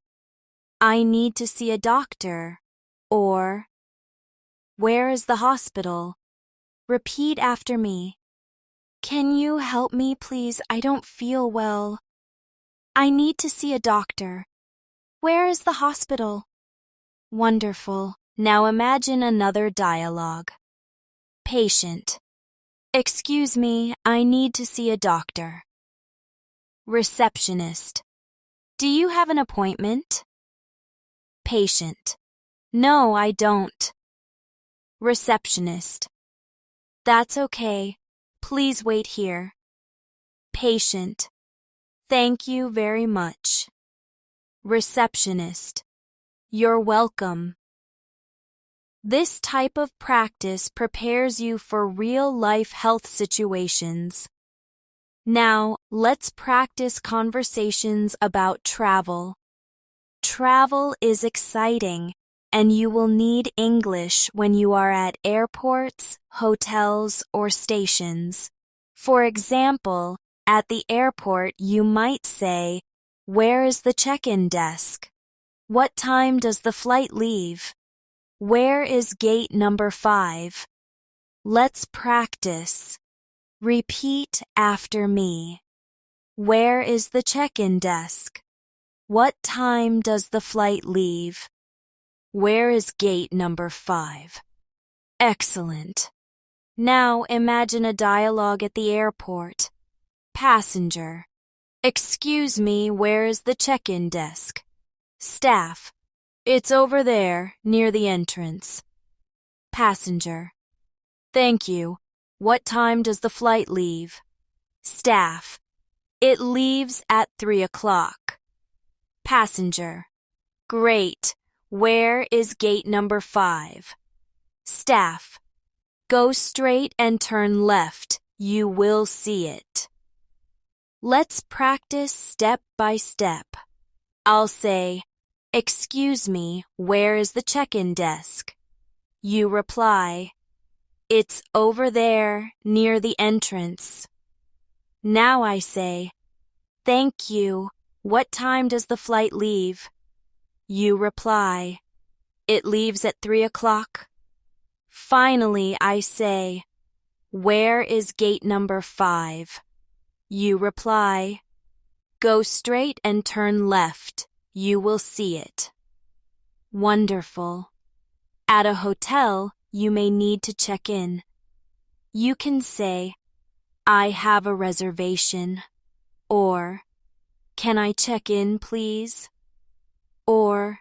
I need to see a doctor. Or, where is the hospital? Repeat after me. Can you help me, please? I don't feel well. I need to see a doctor. Where is the hospital? Wonderful. Now imagine another dialogue. Patient. Excuse me, I need to see a doctor. Receptionist. Do you have an appointment? Patient. No, I don't. Receptionist. That's okay. Please wait here. Patient. Thank you very much. Receptionist. You're welcome. This type of practice prepares you for real-life health situations. Now, let's practice conversations about travel. Travel is exciting, and you will need English when you are at airports, hotels, or stations. For example, at the airport you might say, "Where is the check-in desk? What time does the flight leave? Where is gate number 5? Let's practice. Repeat after me. Where is the check-in desk? What time does the flight leave? Where is gate number 5? Excellent. Now imagine a dialogue at the airport. Passenger. Excuse me, where is the check-in desk? Staff. It's over there, near the entrance. Passenger. Thank you. What time does the flight leave? Staff. It leaves at 3 o'clock. Passenger. Great. Where is gate number 5? Staff. Go straight and turn left. You will see it. Let's practice step by step. I'll say, "Excuse me, where is the check-in desk?" You reply, "It's over there, near the entrance." Now I say, "Thank you. What time does the flight leave?" You reply, "It leaves at 3 o'clock." Finally, I say, "Where is gate number 5? You reply, "Go straight and turn left. You will see it." Wonderful. At a hotel, you may need to check in. You can say, "I have a reservation," or "Can I check in, please?" Or,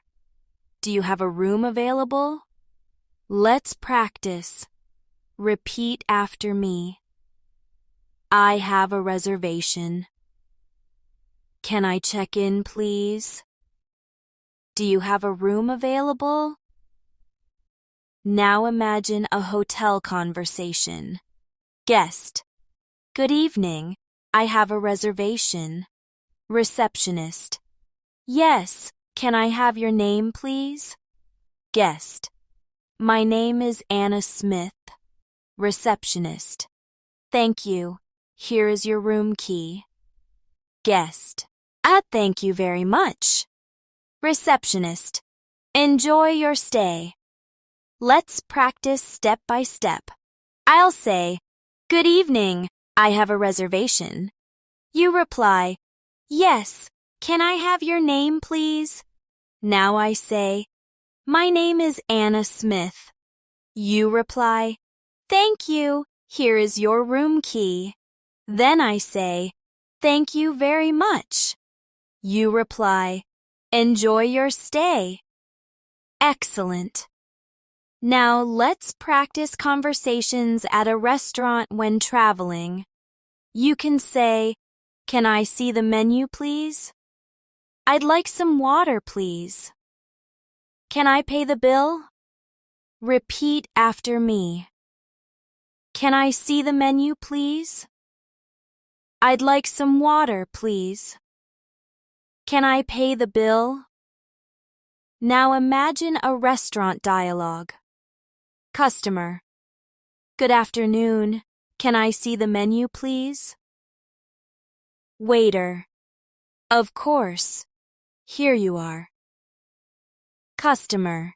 "Do you have a room available?" Let's practice. Repeat after me. I have a reservation. Can I check in, please? Do you have a room available? Now imagine a hotel conversation. Guest. Good evening. I have a reservation. Receptionist. Yes. Can I have your name, please? Guest. My name is Anna Smith. Receptionist. Thank you. Here is your room key. Guest. Thank you very much. Receptionist. Enjoy your stay. Let's practice step by step. I'll say, "Good evening. I have a reservation." You reply, "Yes. Can I have your name, please?" Now I say, "My name is Anna Smith." You reply, "Thank you. Here is your room key." Then I say, "Thank you very much." You reply, "Enjoy your stay." Excellent. Now let's practice conversations at a restaurant when traveling. You can say, "Can I see the menu, please?" "I'd like some water, please." "Can I pay the bill?" Repeat after me. "Can I see the menu, please?" "I'd like some water, please." "Can I pay the bill?" Now imagine a restaurant dialogue. Customer. Good afternoon. Can I see the menu, please? Waiter. Of course. Here you are. Customer.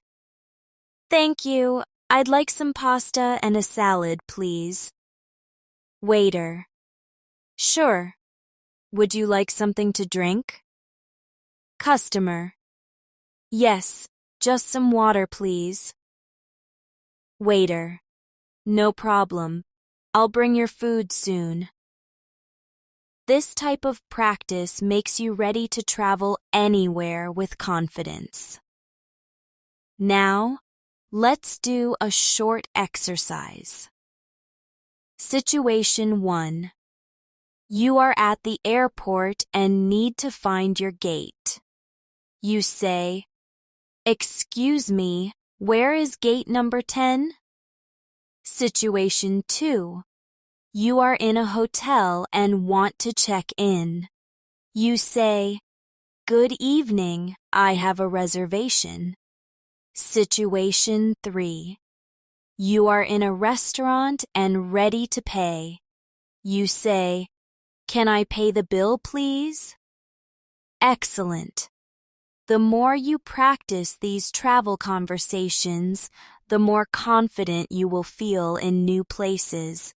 Thank you. I'd like some pasta and a salad, please. Waiter. Sure. Would you like something to drink? Customer. Yes, just some water, please. Waiter. No problem. I'll bring your food soon. This type of practice makes you ready to travel anywhere with confidence. Now, let's do a short exercise. Situation 1. You are at the airport and need to find your gate. You say, "Excuse me, where is gate number 10? Situation 2. You are in a hotel and want to check in. You say, "Good evening, I have a reservation." Situation 3. You are in a restaurant and ready to pay. You say, "Can I pay the bill, please?" Excellent. The more you practice these travel conversations, the more confident you will feel in new places.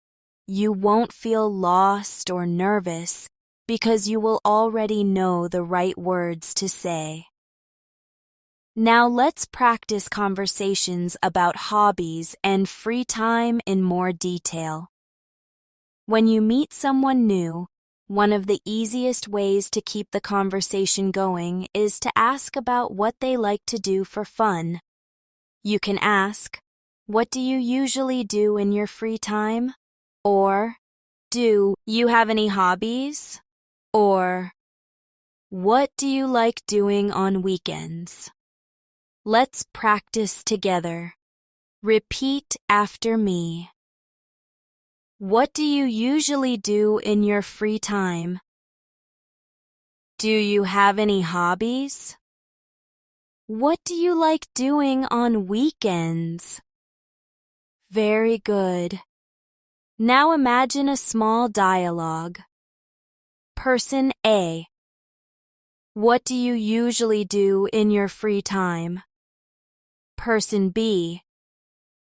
You won't feel lost or nervous because you will already know the right words to say. Now let's practice conversations about hobbies and free time in more detail. When you meet someone new, one of the easiest ways to keep the conversation going is to ask about what they like to do for fun. You can ask, "What do you usually do in your free time?" Or, "Do you have any hobbies?" Or, "What do you like doing on weekends?" Let's practice together. Repeat after me. What do you usually do in your free time? Do you have any hobbies? What do you like doing on weekends? Very good. Now imagine a small dialogue. Person A. What do you usually do in your free time? Person B.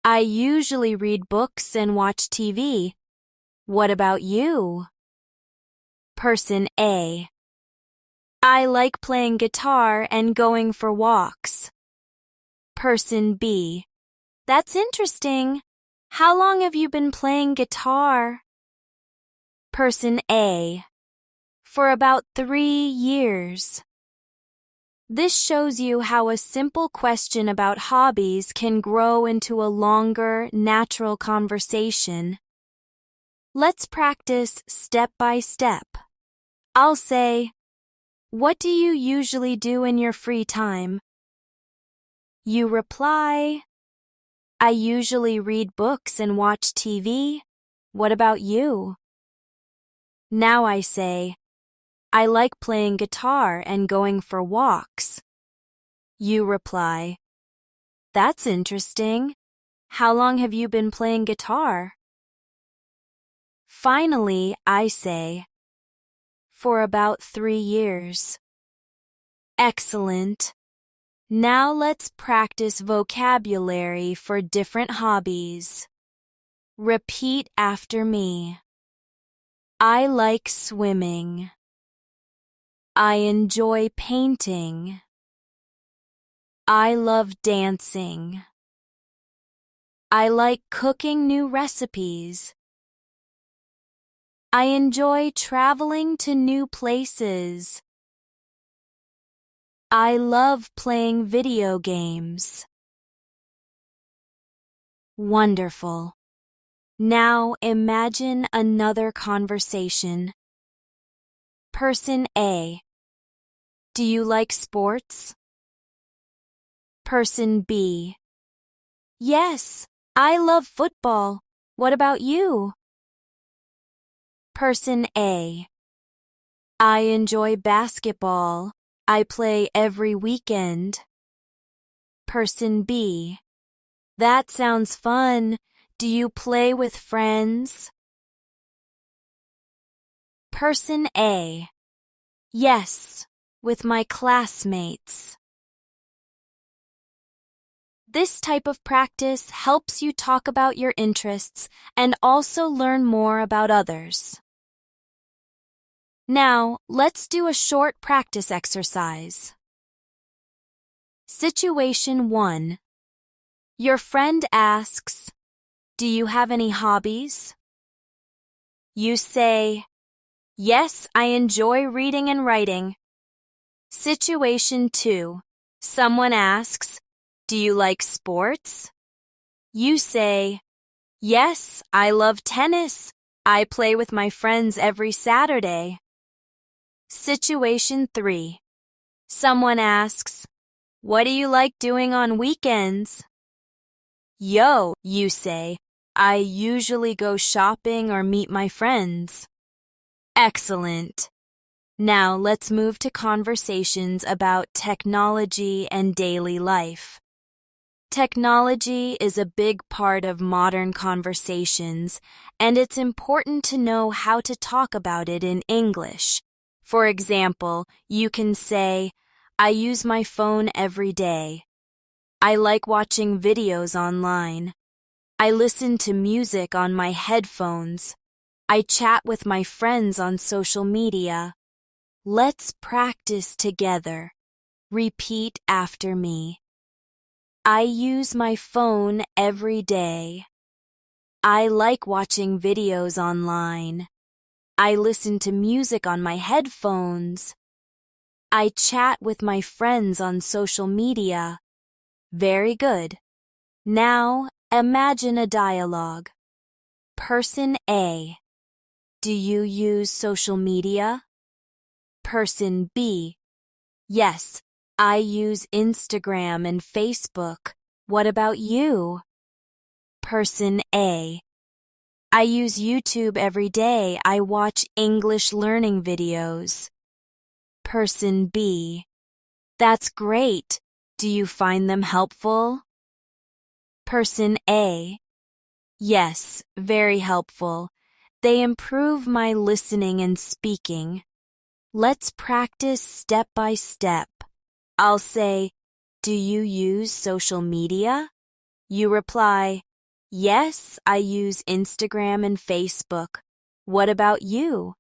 I usually read books and watch TV. What about you? Person A. I like playing guitar and going for walks. Person B. That's interesting. How long have you been playing guitar? Person A. For about 3 years. This shows you how a simple question about hobbies can grow into a longer, natural conversation. Let's practice step by step. I'll say, "What do you usually do in your free time?" You reply, "I usually read books and watch TV. What about you?" Now I say, "I like playing guitar and going for walks." You reply, "That's interesting. How long have you been playing guitar?" Finally, I say, "For about 3 years." Excellent. Now let's practice vocabulary for different hobbies. Repeat after me. I like swimming. I enjoy painting. I love dancing. I like cooking new recipes. I enjoy traveling to new places. I love playing video games. Wonderful. Now imagine another conversation. Person A. Do you like sports? Person B. Yes, I love football. What about you? Person A. I enjoy basketball. I play every weekend. Person B. That sounds fun. Do you play with friends? Person A. Yes, with my classmates. This type of practice helps you talk about your interests and also learn more about others. Now, let's do a short practice exercise. Situation 1. Your friend asks, "Do you have any hobbies?" You say, "Yes, I enjoy reading and writing." Situation 2. Someone asks, "Do you like sports?" You say, "Yes, I love tennis. I play with my friends every Saturday." Situation 3. Someone asks, "What do you like doing on weekends?" Yo, you say, "I usually go shopping or meet my friends." Excellent. Now let's move to conversations about technology and daily life. Technology is a big part of modern conversations, and it's important to know how to talk about it in English. For example, you can say, "I use my phone every day." "I like watching videos online." "I listen to music on my headphones." "I chat with my friends on social media." Let's practice together. Repeat after me. I use my phone every day. I like watching videos online. I listen to music on my headphones. I chat with my friends on social media. Very good. Now, imagine a dialogue. Person A. Do you use social media? Person B. Yes, I use Instagram and Facebook. What about you? Person A. I use YouTube every day. I watch English learning videos. Person B. That's great. Do you find them helpful? Person A. Yes, very helpful. They improve my listening and speaking. Let's practice step by step. I'll say, "Do you use social media?" You reply, "Yes, I use Instagram and Facebook. What about you?"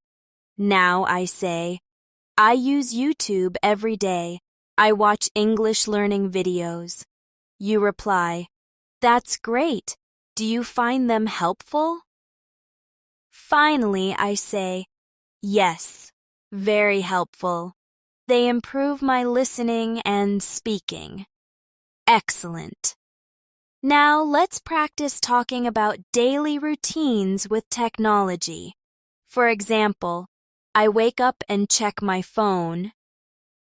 Now I say, "I use YouTube every day. I watch English learning videos." You reply, "That's great. Do you find them helpful?" Finally, I say, "Yes, very helpful. They improve my listening and speaking." Excellent. Now let's practice talking about daily routines with technology. For example, I wake up and check my phone.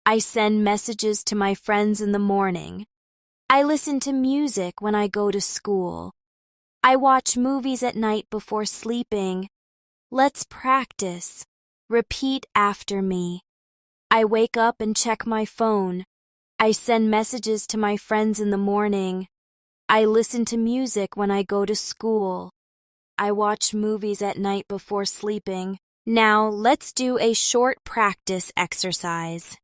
I send messages to my friends in the morning. I listen to music when I go to school. I watch movies at night before sleeping. Let's practice. Repeat after me. I wake up and check my phone. I send messages to my friends in the morning. I listen to music when I go to school. I watch movies at night before sleeping. Now let's do a short practice exercise.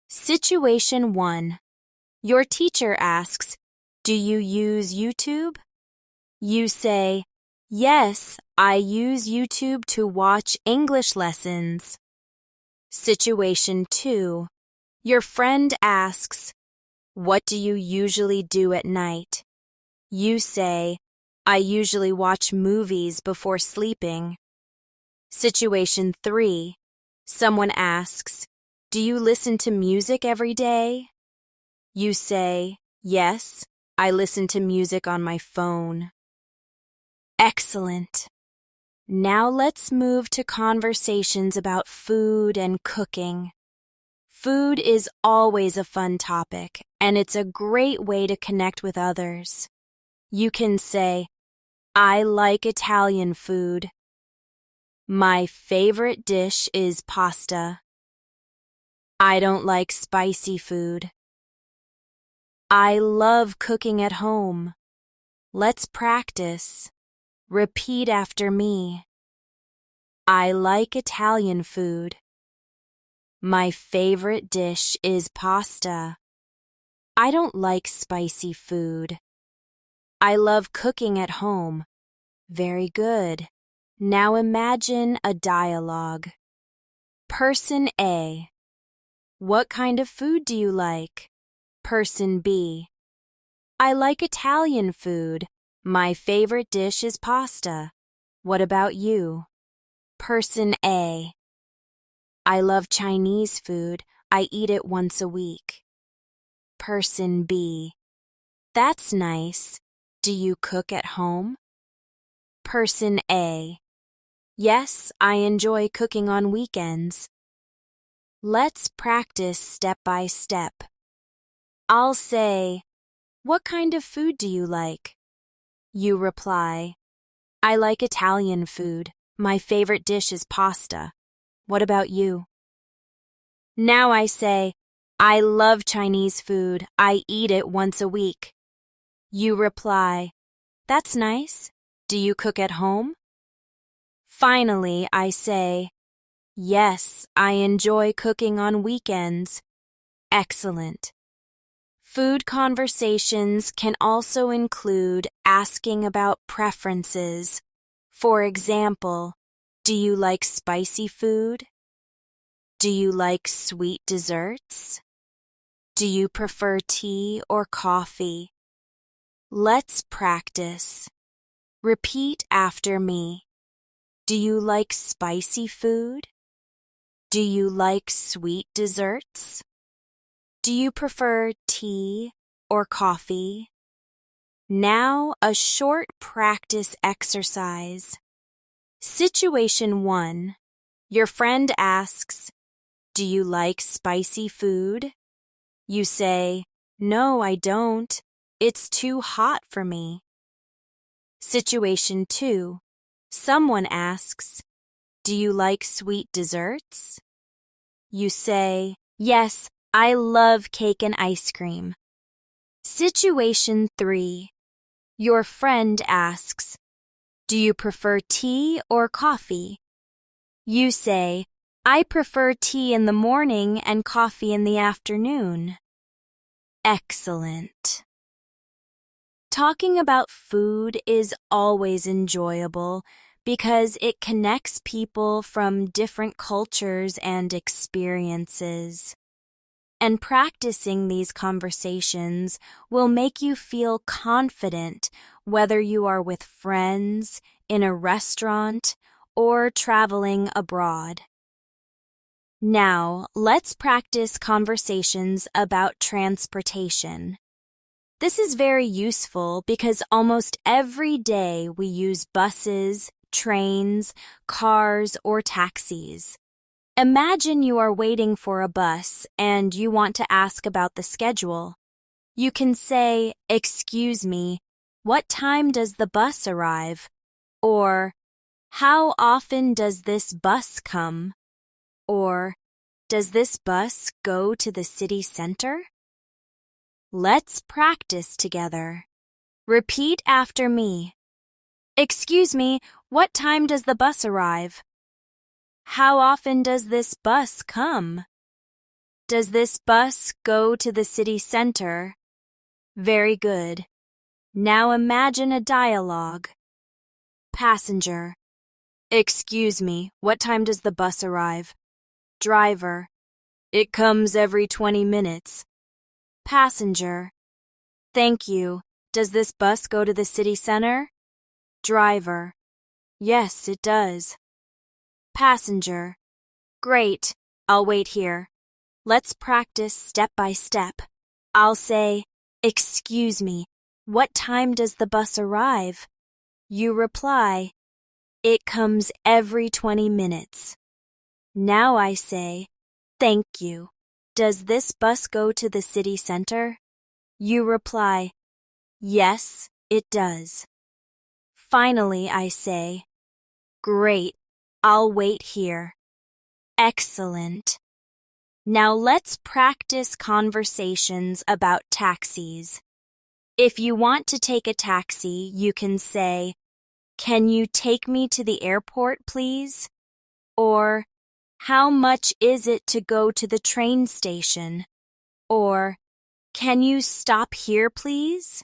Situation 1. Your teacher asks, "Do you use YouTube?" You say, "Yes, I use YouTube to watch English lessons." Situation 2. Your friend asks, "What do you usually do at night?" You say, "I usually watch movies before sleeping." Situation 3. Someone asks, "Do you listen to music every day?" You say, "Yes, I listen to music on my phone." Excellent. Now let's move to conversations about food and cooking. Food is always a fun topic, and it's a great way to connect with others. You can say, "I like Italian food." "My favorite dish is pasta." "I don't like spicy food." "I love cooking at home." Let's practice. Repeat after me. I like Italian food. My favorite dish is pasta. I don't like spicy food. I love cooking at home. Very good. Now imagine a dialogue. Person A. What kind of food do you like? Person B. I like Italian food. My favorite dish is pasta. What about you? Person A. I love Chinese food. I eat it once a week. Person B. That's nice. Do you cook at home? Person A. Yes, I enjoy cooking on weekends. Let's practice step by step. I'll say, what kind of food do you like? You reply, I like Italian food. My favorite dish is pasta. What about you? Now I say, I love Chinese food. I eat it once a week. You reply, that's nice. Do you cook at home? Finally, I say, yes, I enjoy cooking on weekends. Excellent. Food conversations can also include asking about preferences. For example, do you like spicy food? Do you like sweet desserts? Do you prefer tea or coffee? Let's practice. Repeat after me. Do you like spicy food? Do you like sweet desserts? Do you prefer tea or coffee? Now a short practice exercise. Situation 1. Your friend asks, do you like spicy food? You say, no, I don't. It's too hot for me. Situation 2. Someone asks, do you like sweet desserts? You say, yes, I love cake and ice cream. Situation 3. Your friend asks, do you prefer tea or coffee? You say, I prefer tea in the morning and coffee in the afternoon. Excellent. Talking about food is always enjoyable because it connects people from different cultures and experiences. And practicing these conversations will make you feel confident whether you are with friends, in a restaurant, or traveling abroad. Now, let's practice conversations about transportation. This is very useful because almost every day we use buses, trains, cars, or taxis. Imagine you are waiting for a bus and you want to ask about the schedule. You can say, excuse me, what time does the bus arrive? Or, how often does this bus come? Or, does this bus go to the city center? Let's practice together. Repeat after me. Excuse me, what time does the bus arrive? How often does this bus come? Does this bus go to the city center? Very good. Now imagine a dialogue. Passenger. Excuse me, what time does the bus arrive? Driver. It comes every 20 minutes. Passenger. Thank you. Does this bus go to the city center? Driver. Yes, it does. Passenger. Great. I'll wait here. Let's practice step by step. I'll say, excuse me, what time does the bus arrive? You reply, it comes every 20 minutes. Now I say, thank you. Does this bus go to the city center? You reply, yes, it does. Finally, I say, great, I'll wait here. Excellent. Now let's practice conversations about taxis. If you want to take a taxi, you can say, can you take me to the airport, please? Or, how much is it to go to the train station? Or, can you stop here, please?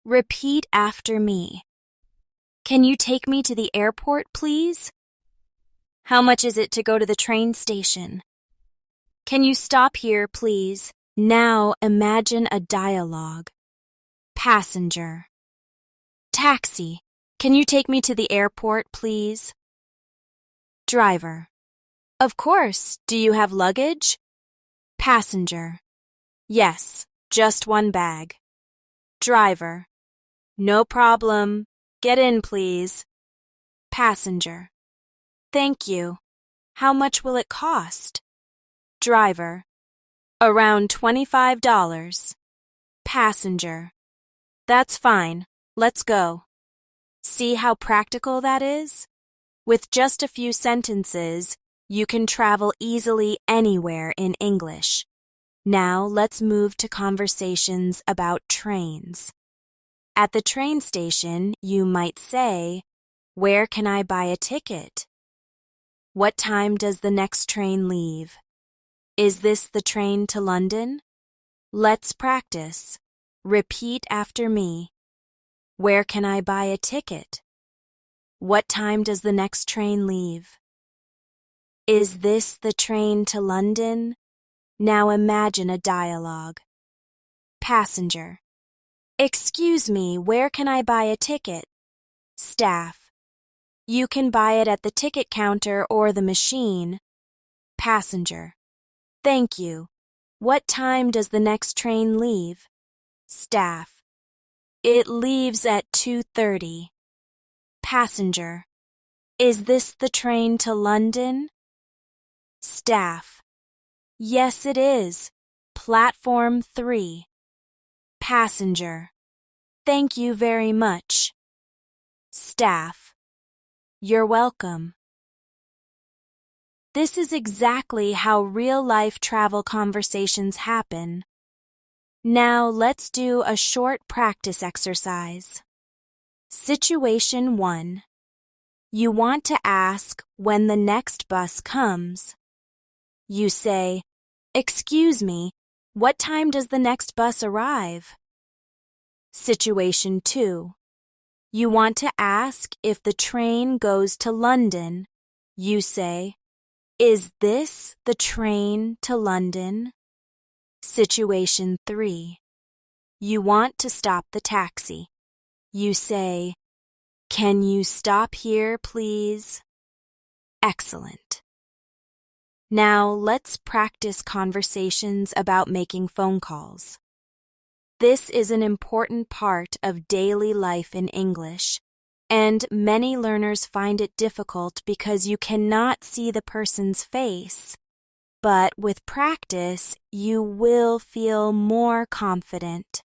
Repeat after me. Can you take me to the airport, please? How much is it to go to the train station? Can you stop here, please? Now imagine a dialogue. Passenger. Taxi. Can you take me to the airport, please? Driver. Of course. Do you have luggage? Passenger. Yes, just one bag. Driver. No problem. Get in, please. Passenger. Thank you. How much will it cost? Driver. Around $25. Passenger. That's fine. Let's go. See how practical that is? With just a few sentences, you can travel easily anywhere in English. Now let's move to conversations about trains. At the train station, you might say, "Where can I buy a ticket?" What time does the next train leave? Is this the train to London? Let's practice. Repeat after me. Where can I buy a ticket? What time does the next train leave? Is this the train to London? Now imagine a dialogue. Passenger. Excuse me, where can I buy a ticket? Staff. You can buy it at the ticket counter or the machine. Passenger. Thank you. What time does the next train leave? Staff. It leaves at 2:30. Passenger. Is this the train to London? Staff. Yes, it is. Platform 3. Passenger. Thank you very much. Staff. You're welcome. This is exactly how real-life travel conversations happen. Now let's do a short practice exercise. Situation 1. You want to ask when the next bus comes. You say, "Excuse me, what time does the next bus arrive?" Situation 2. You want to ask if the train goes to London. You say, "Is this the train to London?" Situation 3. You want to stop the taxi. You say, "Can you stop here, please?" Excellent. Now let's practice conversations about making phone calls. This is an important part of daily life in English, and many learners find it difficult because you cannot see the person's face. But with practice, you will feel more confident.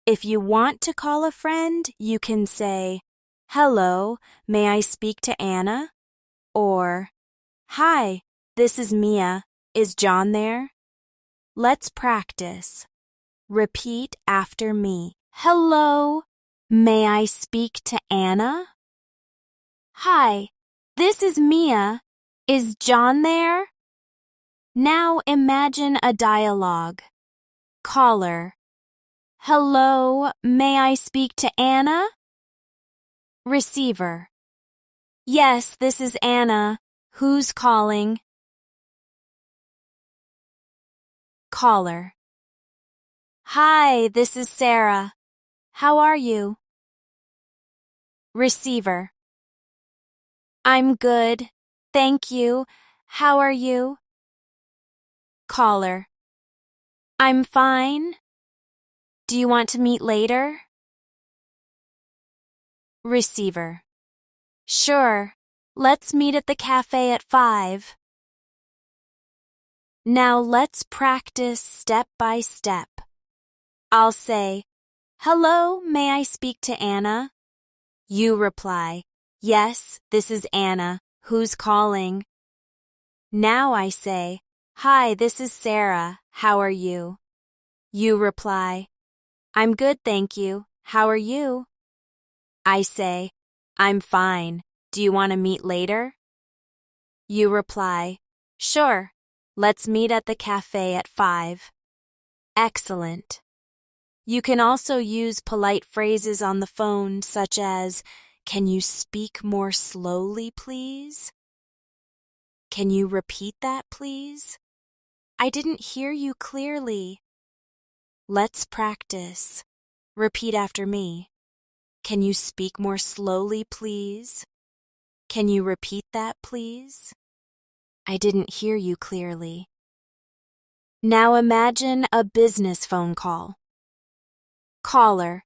If you want to call a friend, you can say, "Hello, may I speak to Anna?" Or, "Hi, this is Mia. Is John there?" Let's practice. Repeat after me. Hello, may I speak to Anna? Hi, this is Mia. Is John there? Now imagine a dialogue. Caller. Hello, may I speak to Anna? Receiver. Yes, this is Anna. Who's calling? Caller. Hi, this is Sarah. How are you? Receiver. I'm good. Thank you. How are you? Caller. I'm fine. Do you want to meet later? Receiver. Sure. Let's meet at the cafe at 5. Now let's practice step by step. I'll say, "Hello, may I speak to Anna?" You reply, "Yes, this is Anna. Who's calling?" Now I say, "Hi, this is Sarah. How are you?" You reply, "I'm good, thank you. How are you?" I say, "I'm fine. Do you want to meet later?" You reply, "Sure. Let's meet at the cafe at 5. Excellent. You can also use polite phrases on the phone such as, "Can you speak more slowly, please?" "Can you repeat that, please?" I didn't hear you clearly. Let's practice. Repeat after me. Can you speak more slowly, please? Can you repeat that, please? I didn't hear you clearly. Now imagine a business phone call. Caller.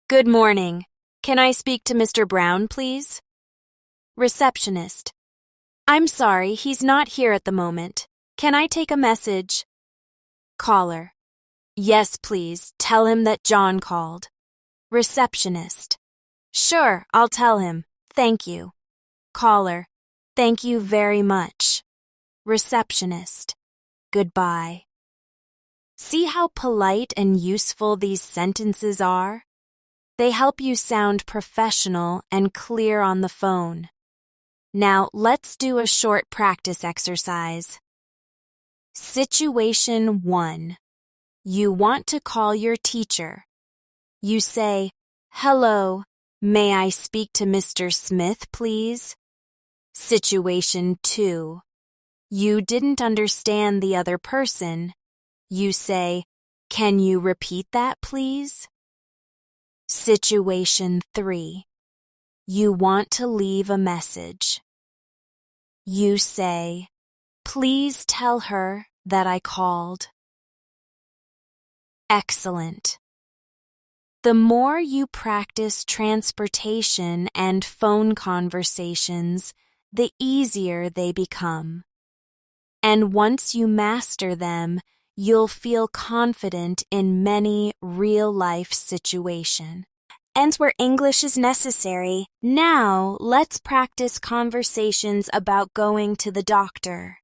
Good morning. Can I speak to Mr. Brown, please? Receptionist. I'm sorry, he's not here at the moment. Can I take a message? Caller. Yes, please. Tell him that John called. Receptionist. Sure, I'll tell him. Thank you. Caller. Thank you very much. Receptionist. Goodbye. See how polite and useful these sentences are? They help you sound professional and clear on the phone. Now, let's do a short practice exercise. Situation 1. You want to call your teacher. You say, Hello, may I speak to Mr. Smith, please? Situation 2. You didn't understand the other person. You say, Can you repeat that, please? Situation 3. You want to leave a message. You say, Please tell her that I called. Excellent. The more you practice transportation and phone conversations, the easier they become. And once you master them, you'll feel confident in many real-life situations. And where English is necessary, now let's practice conversations about going to the doctor.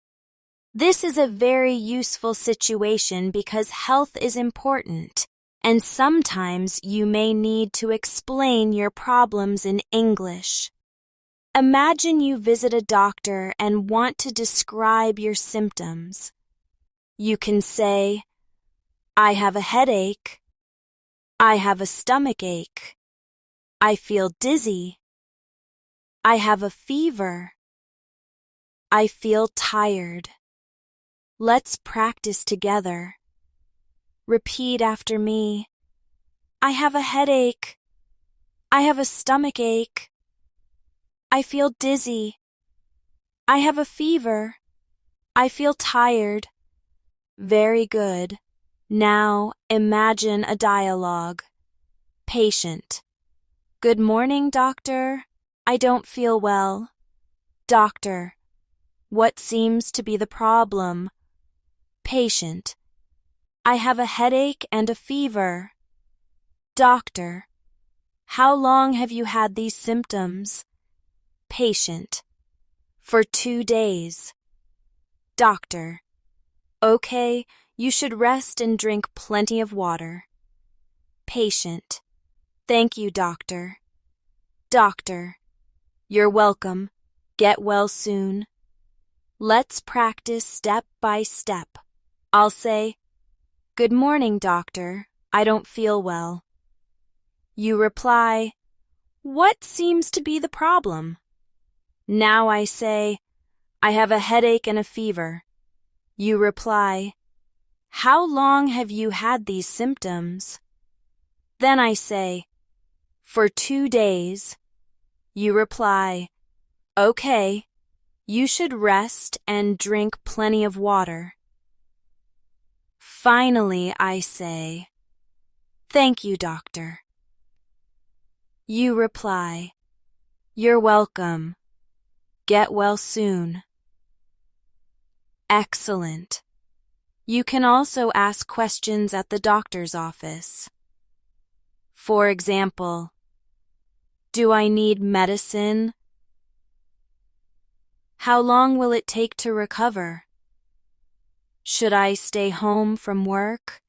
This is a very useful situation because health is important, and sometimes you may need to explain your problems in English. Imagine you visit a doctor and want to describe your symptoms. You can say, I have a headache. I have a stomach ache. I feel dizzy. I have a fever. I feel tired. Let's practice together. Repeat after me. I have a headache. I have a stomach ache. I feel dizzy. I have a fever. I feel tired. Very good. Now imagine a dialogue. Patient. Good morning, doctor. I don't feel well. Doctor. What seems to be the problem? Patient. I have a headache and a fever. Doctor. How long have you had these symptoms? Patient. For 2 days. Doctor. Okay, you should rest and drink plenty of water. Patient. Thank you, doctor. Doctor. You're welcome. Get well soon. Let's practice step by step. I'll say, Good morning, doctor. I don't feel well. You reply, What seems to be the problem? Now I say, I have a headache and a fever. You reply, How long have you had these symptoms? Then I say, For 2 days. You reply, Okay, you should rest and drink plenty of water. Finally, I say, Thank you, doctor. You reply, You're welcome. Get well soon. Excellent. You can also ask questions at the doctor's office. For example, Do I need medicine? How long will it take to recover? Should I stay home from work?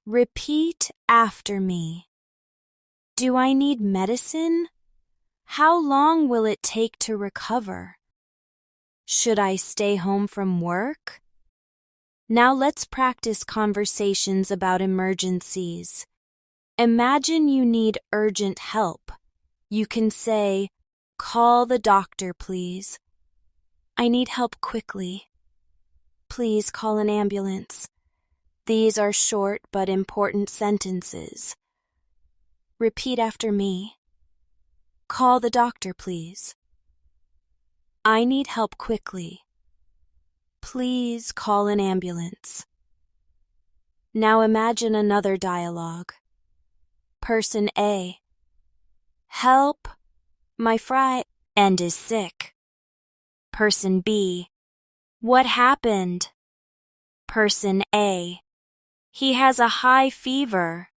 Repeat after me. Do I need medicine? How long will it take to recover? Should I stay home from work? Now let's practice conversations about emergencies. Imagine you need urgent help. You can say, Call the doctor, please. I need help quickly. Please call an ambulance. These are short but important sentences. Repeat after me. Call the doctor, please. I need help quickly. Please call an ambulance. Now imagine another dialogue. Person A. Help! My friend is sick. Person B. What happened? Person A. He has a high fever.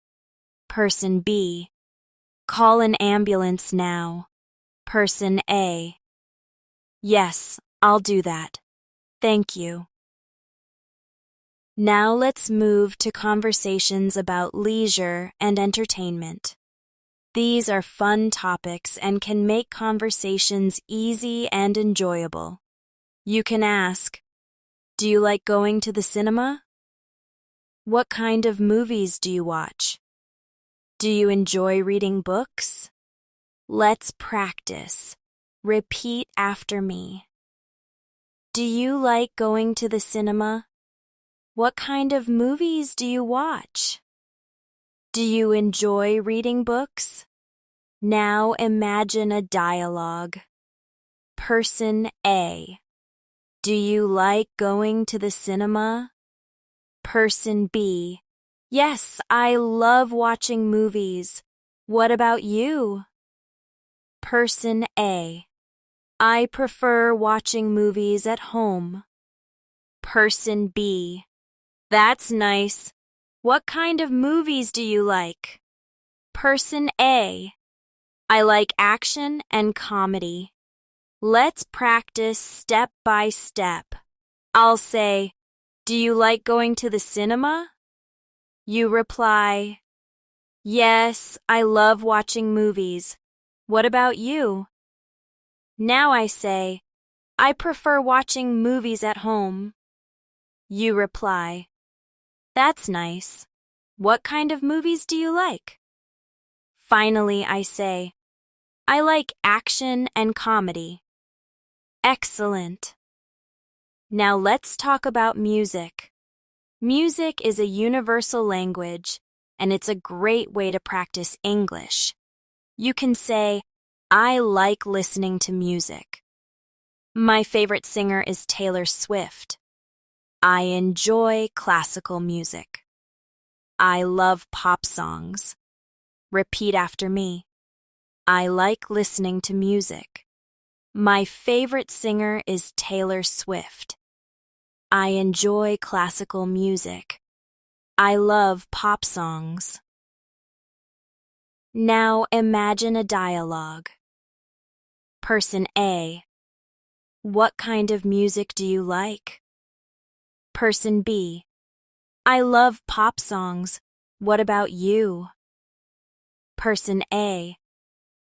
Person B. Call an ambulance now. Person A. Yes, I'll do that. Thank you. Now let's move to conversations about leisure and entertainment. These are fun topics and can make conversations easy and enjoyable. You can ask, do you like going to the cinema? What kind of movies do you watch? Do you enjoy reading books? Let's practice. Repeat after me. Do you like going to the cinema? What kind of movies do you watch? Do you enjoy reading books? Now imagine a dialogue. Person A. Do you like going to the cinema? Person B. Yes, I love watching movies. What about you? Person A. I prefer watching movies at home. Person B. That's nice. What kind of movies do you like? Person A. I like action and comedy. Let's practice step by step. I'll say, do you like going to the cinema? You reply, yes, I love watching movies. What about you? Now I say, I prefer watching movies at home. You reply, that's nice. What kind of movies do you like? Finally, I say, I like action and comedy. Excellent. Now let's talk about music. Music is a universal language, and it's a great way to practice English. You can say, I like listening to music. My favorite singer is Taylor Swift. I enjoy classical music. I love pop songs. Repeat after me. I like listening to music. My favorite singer is Taylor Swift. I enjoy classical music. I love pop songs. Now imagine a dialogue. Person A. What kind of music do you like? Person B. I love pop songs. What about you? Person A.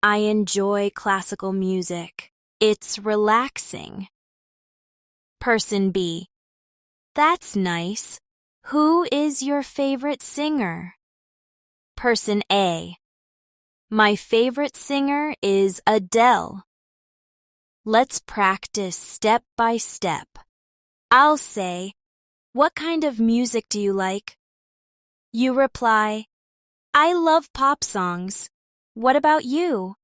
I enjoy classical music. It's relaxing. Person B. That's nice. Who is your favorite singer? Person A. My favorite singer is Adele. Let's practice step by step. I'll say, what kind of music do you like? You reply, I love pop songs. What about you?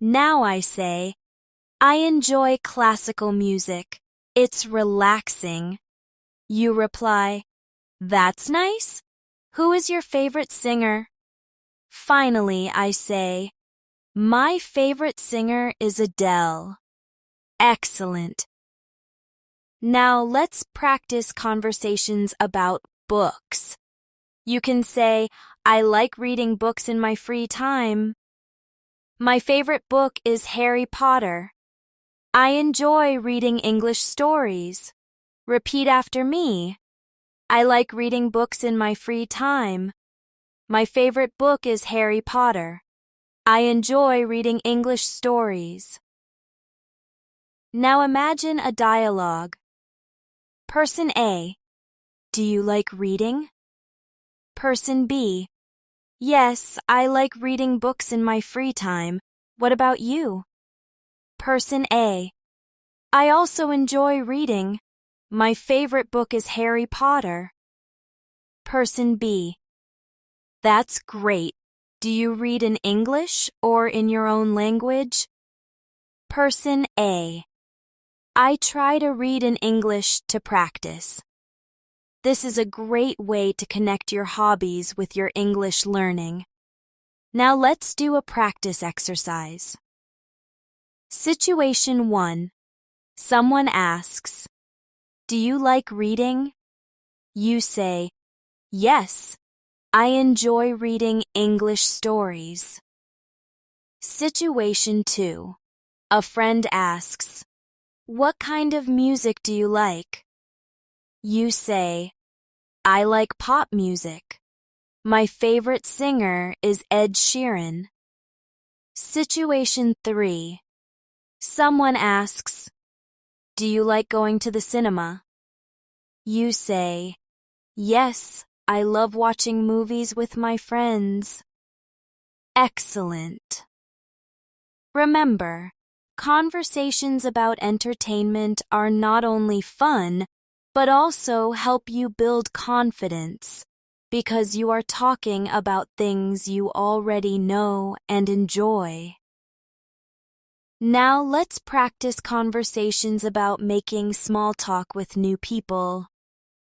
Now I say, I enjoy classical music. It's relaxing. You reply, that's nice. Who is your favorite singer? Finally, I say, my favorite singer is Adele. Excellent. Now let's practice conversations about books. You can say, I like reading books in my free time. My favorite book is Harry Potter. I enjoy reading English stories. Repeat after me. I like reading books in my free time. My favorite book is Harry Potter. I enjoy reading English stories. Now imagine a dialogue. Person A. Do you like reading? Person B. Yes, I like reading books in my free time. What about you? Person A. I also enjoy reading. My favorite book is Harry Potter. Person B. That's great. Do you read in English or in your own language? Person A. I try to read in English to practice. This is a great way to connect your hobbies with your English learning. Now let's do a practice exercise. Situation 1. Someone asks, do you like reading? You say, yes, I enjoy reading English stories. Situation 2. A friend asks, what kind of music do you like? You say, I like pop music. My favorite singer is Ed Sheeran. Situation 3. Someone asks, do you like going to the cinema? You say, yes, I love watching movies with my friends. Excellent. Remember, conversations about entertainment are not only fun, but also help you build confidence, because you are talking about things you already know and enjoy. Now let's practice conversations about making small talk with new people.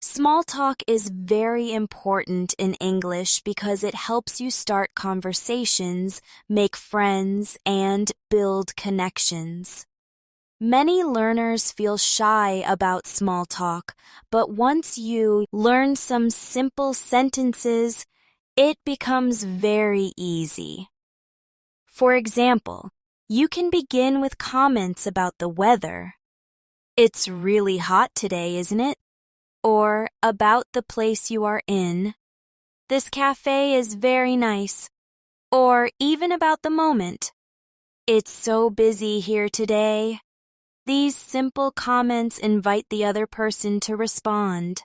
Small talk is very important in English because it helps you start conversations, make friends, and build connections. Many learners feel shy about small talk, but once you learn some simple sentences, it becomes very easy. For example, you can begin with comments about the weather. It's really hot today, isn't it? Or about the place you are in. This cafe is very nice. Or even about the moment. It's so busy here today. These simple comments invite the other person to respond.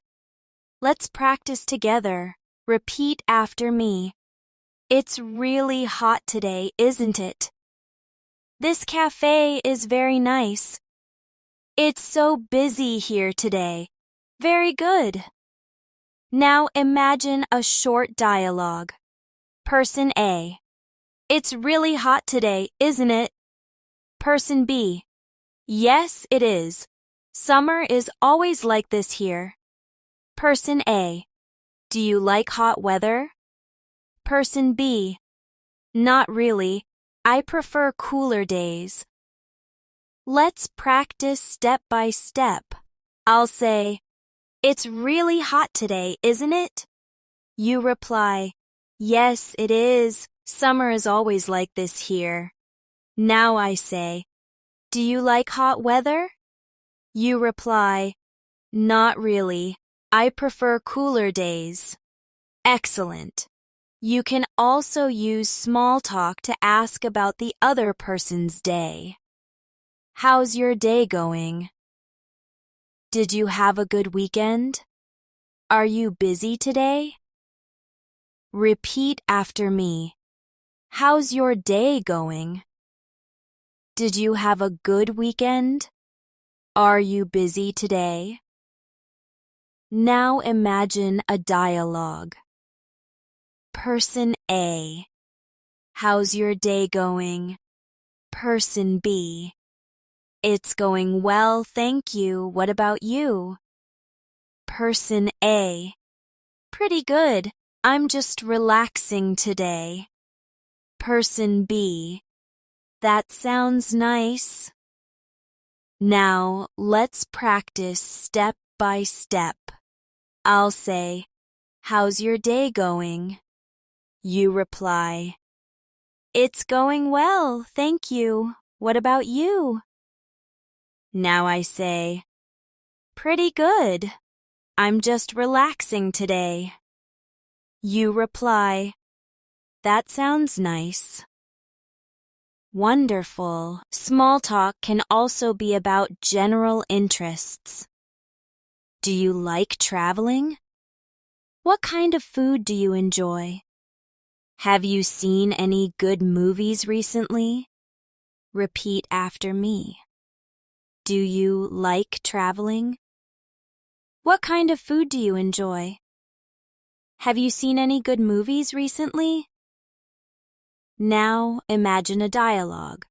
Let's practice together. Repeat after me. It's really hot today, isn't it? This cafe is very nice. It's so busy here today. Very good. Now imagine a short dialogue. Person A. It's really hot today, isn't it? Person B. Yes, it is. Summer is always like this here. Person A. Do you like hot weather? Person B. Not really. I prefer cooler days. Let's practice step by step. I'll say, it's really hot today, isn't it? You reply, yes, it is. Summer is always like this here. Now I say, do you like hot weather? You reply, not really. I prefer cooler days. Excellent. You can also use small talk to ask about the other person's day. How's your day going? Did you have a good weekend? Are you busy today? Repeat after me. How's your day going? Did you have a good weekend? Are you busy today? Now imagine a dialogue. Person A. How's your day going? Person B. It's going well, thank you. What about you? Person A. Pretty good. I'm just relaxing today. Person B. That sounds nice. Now, let's practice step by step. I'll say, how's your day going? You reply, it's going well, thank you. What about you? Now I say, pretty good. I'm just relaxing today. You reply, that sounds nice. Wonderful. Small talk can also be about general interests. Do you like traveling? What kind of food do you enjoy? Have you seen any good movies recently? Repeat after me. Do you like traveling? What kind of food do you enjoy? Have you seen any good movies recently? Now imagine a dialogue.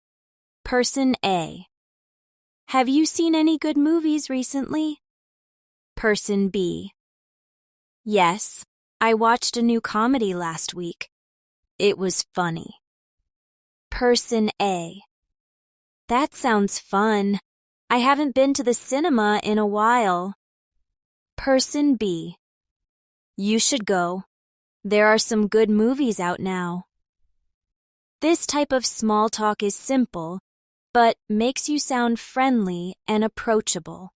Person A. Have you seen any good movies recently? Person B. Yes, I watched a new comedy last week. It was funny. Person A. That sounds fun. I haven't been to the cinema in a while. Person B. You should go. There are some good movies out now. This type of small talk is simple, but makes you sound friendly and approachable.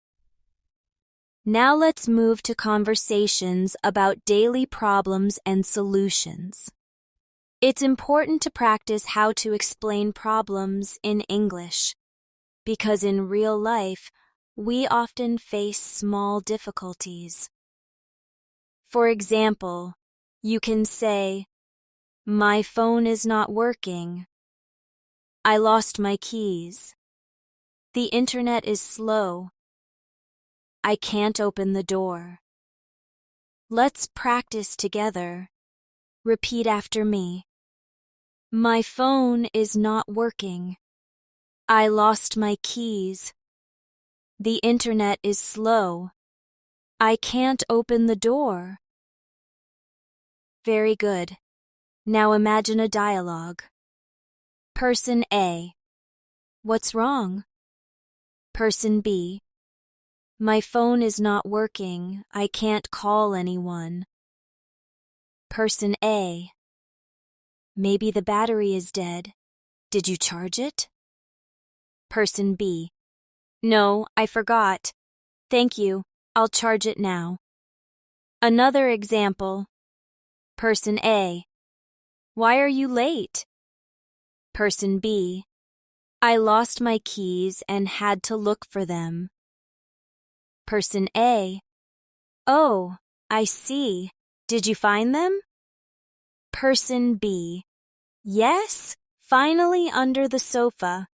Now let's move to conversations about daily problems and solutions. It's important to practice how to explain problems in English, because in real life, we often face small difficulties. For example, you can say, "My phone is not working. I lost my keys. The internet is slow. I can't open the door." Let's practice together. Repeat after me. My phone is not working. I lost my keys. The internet is slow. I can't open the door. Very good. Now imagine a dialogue. Person A. What's wrong? Person B. My phone is not working. I can't call anyone. Person A. Maybe the battery is dead. Did you charge it? Person B. No, I forgot. Thank you. I'll charge it now. Another example. Person A. Why are you late? Person B. I lost my keys and had to look for them. Person A. Oh, I see. Did you find them? Person B. Yes, finally under the sofa.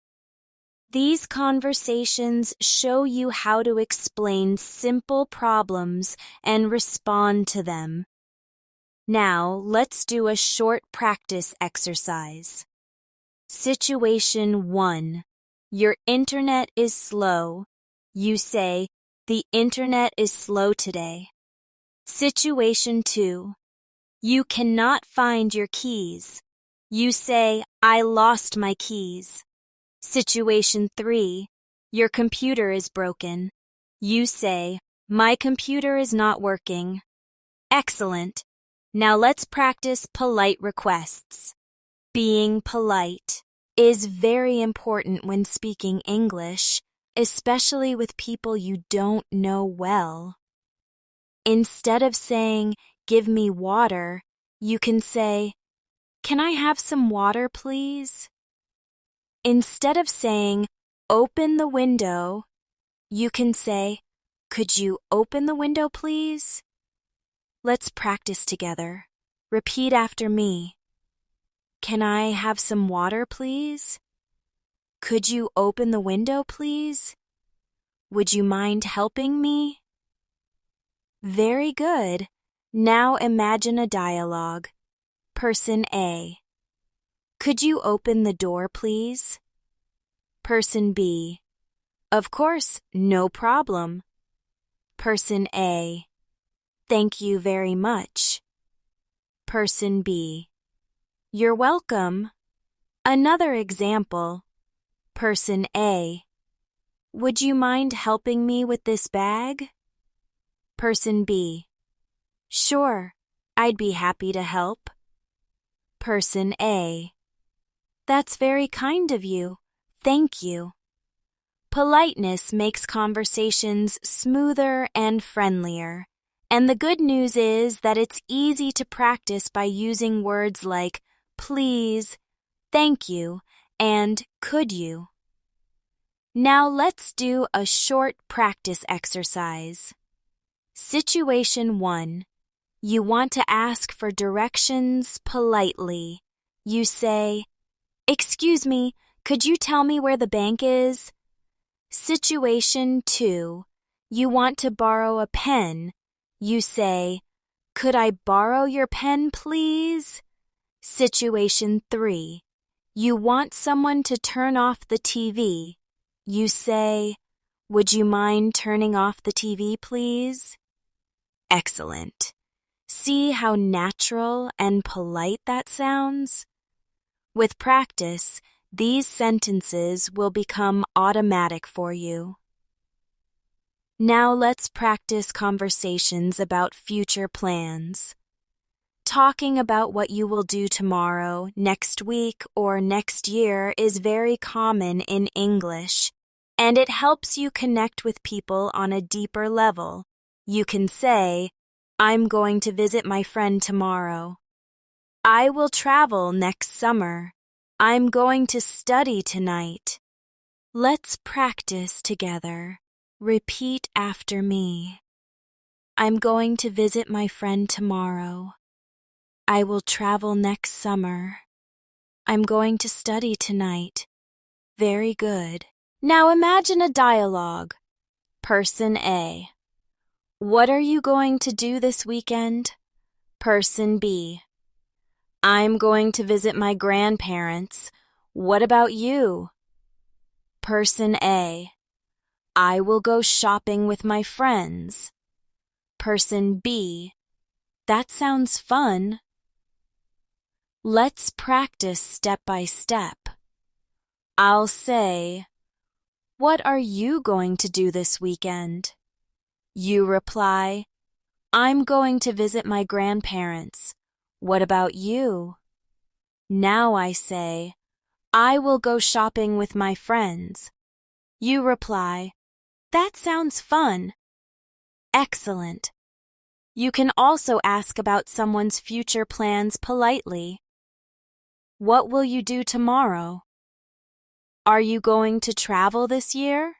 These conversations show you how to explain simple problems and respond to them. Now, let's do a short practice exercise. Situation 1. Your internet is slow. You say, "The internet is slow today." Situation 2. You cannot find your keys. You say, "I lost my keys." Situation 3. Your computer is broken. You say, "My computer is not working." Excellent. Now let's practice polite requests. Being polite is very important when speaking English, especially with people you don't know well. Instead of saying, "Give me water," you can say, "Can I have some water, please?" Instead of saying, "Open the window," you can say, "Could you open the window, please?" Let's practice together. Repeat after me. Can I have some water, please? Could you open the window, please? Would you mind helping me? Very good. Now imagine a dialogue. Person A. Could you open the door, please? Person B. Of course, no problem. Person A. Thank you very much. Person B. You're welcome. Another example. Person A. Would you mind helping me with this bag? Person B. Sure, I'd be happy to help. Person A. That's very kind of you. Thank you. Politeness makes conversations smoother and friendlier. And the good news is that it's easy to practice by using words like please, thank you, and could you. Now let's do a short practice exercise. Situation 1. You want to ask for directions politely. You say, "Excuse me, could you tell me where the bank is?" Situation 2. You want to borrow a pen. You say, "Could I borrow your pen, please?" Situation 3. You want someone to turn off the TV. You say, "Would you mind turning off the TV, please?" Excellent. See how natural and polite that sounds? With practice, these sentences will become automatic for you. Now let's practice conversations about future plans. Talking about what you will do tomorrow, next week, or next year is very common in English, and it helps you connect with people on a deeper level. You can say, "I'm going to visit my friend tomorrow." "I will travel next summer." "I'm going to study tonight." Let's practice together. Repeat after me. I'm going to visit my friend tomorrow. I will travel next summer. I'm going to study tonight. Very good. Now imagine a dialogue. Person A. What are you going to do this weekend? Person B. I'm going to visit my grandparents. What about you? Person A. I will go shopping with my friends. Person B. That sounds fun. Let's practice step by step. I'll say, "What are you going to do this weekend?" You reply, "I'm going to visit my grandparents. What about you?" Now I say, "I will go shopping with my friends." You reply, "That sounds fun." Excellent. You can also ask about someone's future plans politely. What will you do tomorrow? Are you going to travel this year?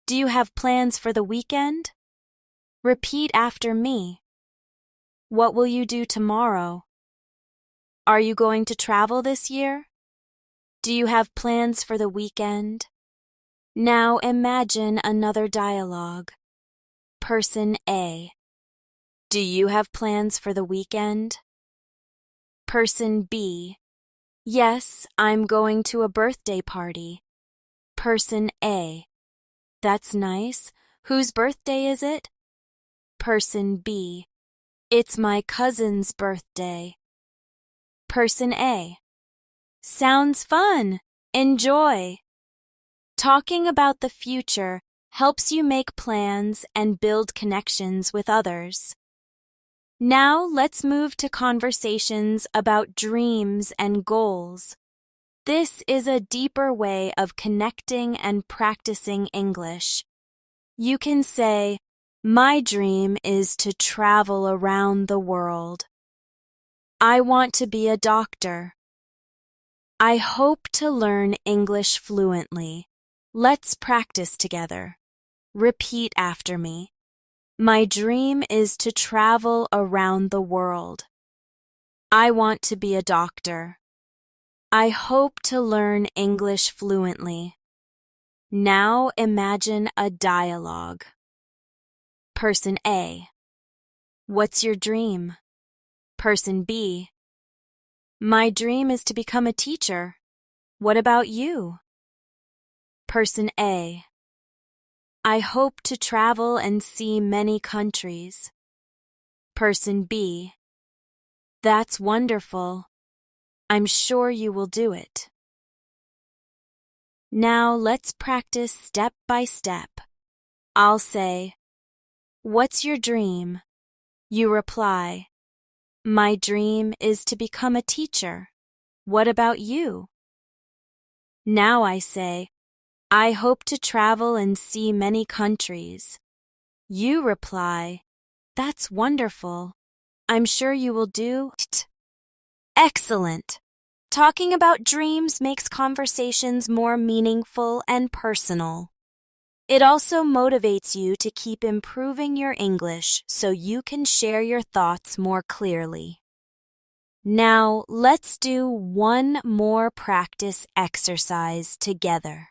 Do you have plans for the weekend? Repeat after me. What will you do tomorrow? Are you going to travel this year? Do you have plans for the weekend? Now imagine another dialogue. Person A. Do you have plans for the weekend? Person B. Yes, I'm going to a birthday party. Person A. That's nice. Whose birthday is it? Person B. It's my cousin's birthday. Person A. Sounds fun. Enjoy. Talking about the future helps you make plans and build connections with others. Now let's move to conversations about dreams and goals. This is a deeper way of connecting and practicing English. You can say, "My dream is to travel around the world." "I want to be a doctor." "I hope to learn English fluently." Let's practice together. Repeat after me. My dream is to travel around the world. I want to be a doctor. I hope to learn English fluently. Now imagine a dialogue. Person A. What's your dream? Person B. My dream is to become a teacher. What about you? Person A. I hope to travel and see many countries. Person B. That's wonderful. I'm sure you will do it. Now let's practice step by step. I'll say, "What's your dream?" You reply, "My dream is to become a teacher. What about you?" Now I say, "I hope to travel and see many countries." You reply, "That's wonderful. I'm sure you will do it." Excellent! Talking about dreams makes conversations more meaningful and personal. It also motivates you to keep improving your English so you can share your thoughts more clearly. Now, let's do one more practice exercise together.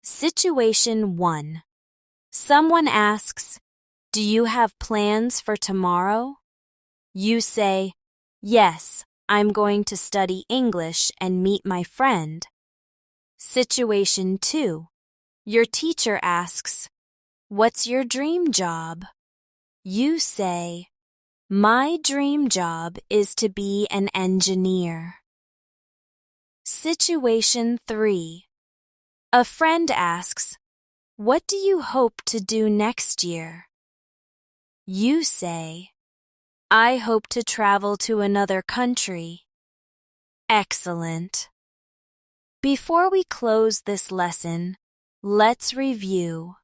Situation 1. Someone asks, "Do you have plans for tomorrow?" You say, "Yes, I'm going to study English and meet my friend." Situation 2. Your teacher asks, "What's your dream job?" You say, "My dream job is to be an engineer." Situation 3. A friend asks, "What do you hope to do next year?" You say, "I hope to travel to another country." Excellent. Before we close this lesson, let's review.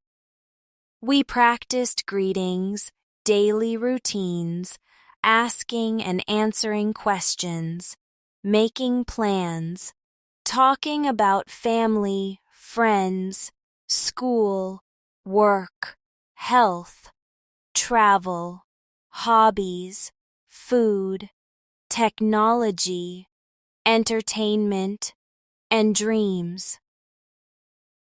We practiced greetings, daily routines, asking and answering questions, making plans, talking about family, friends, school, work, health, travel, hobbies, food, technology, entertainment, and dreams.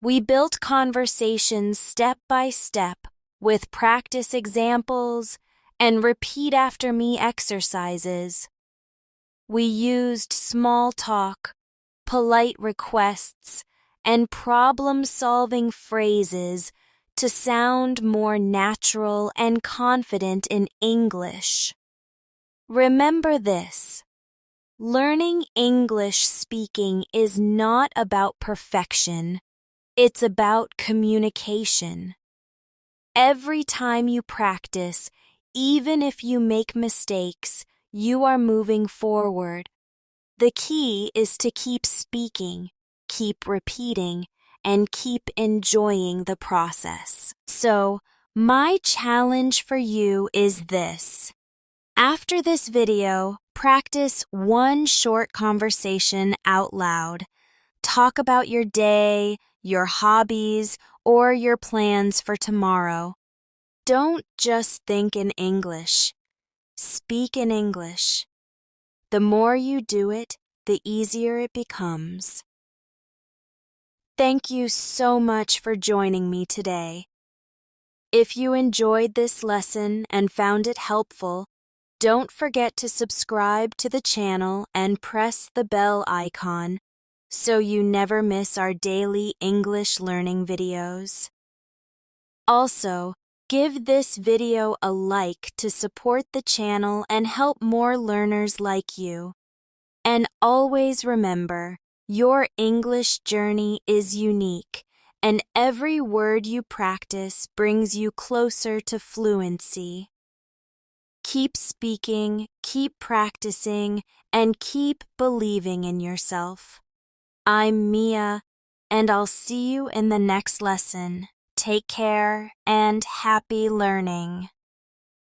We built conversations step by step with practice examples and repeat after me exercises. We used small talk, polite requests, and problem-solving phrases to sound more natural and confident in English. Remember this: learning English speaking is not about perfection. It's about communication. Every time you practice, even if you make mistakes, you are moving forward. The key is to keep speaking, keep repeating, and keep enjoying the process. So, my challenge for you is this. After this video, practice one short conversation out loud. Talk about your day, your hobbies, or your plans for tomorrow. Don't just think in English. Speak in English. The more you do it, the easier it becomes. Thank you so much for joining me today. If you enjoyed this lesson and found it helpful, don't forget to subscribe to the channel and press the bell icon so you never miss our daily English learning videos. Also, give this video a like to support the channel and help more learners like you. And always remember, your English journey is unique, and every word you practice brings you closer to fluency. Keep speaking, keep practicing, and keep believing in yourself. I'm Mia, and I'll see you in the next lesson. Take care and happy learning.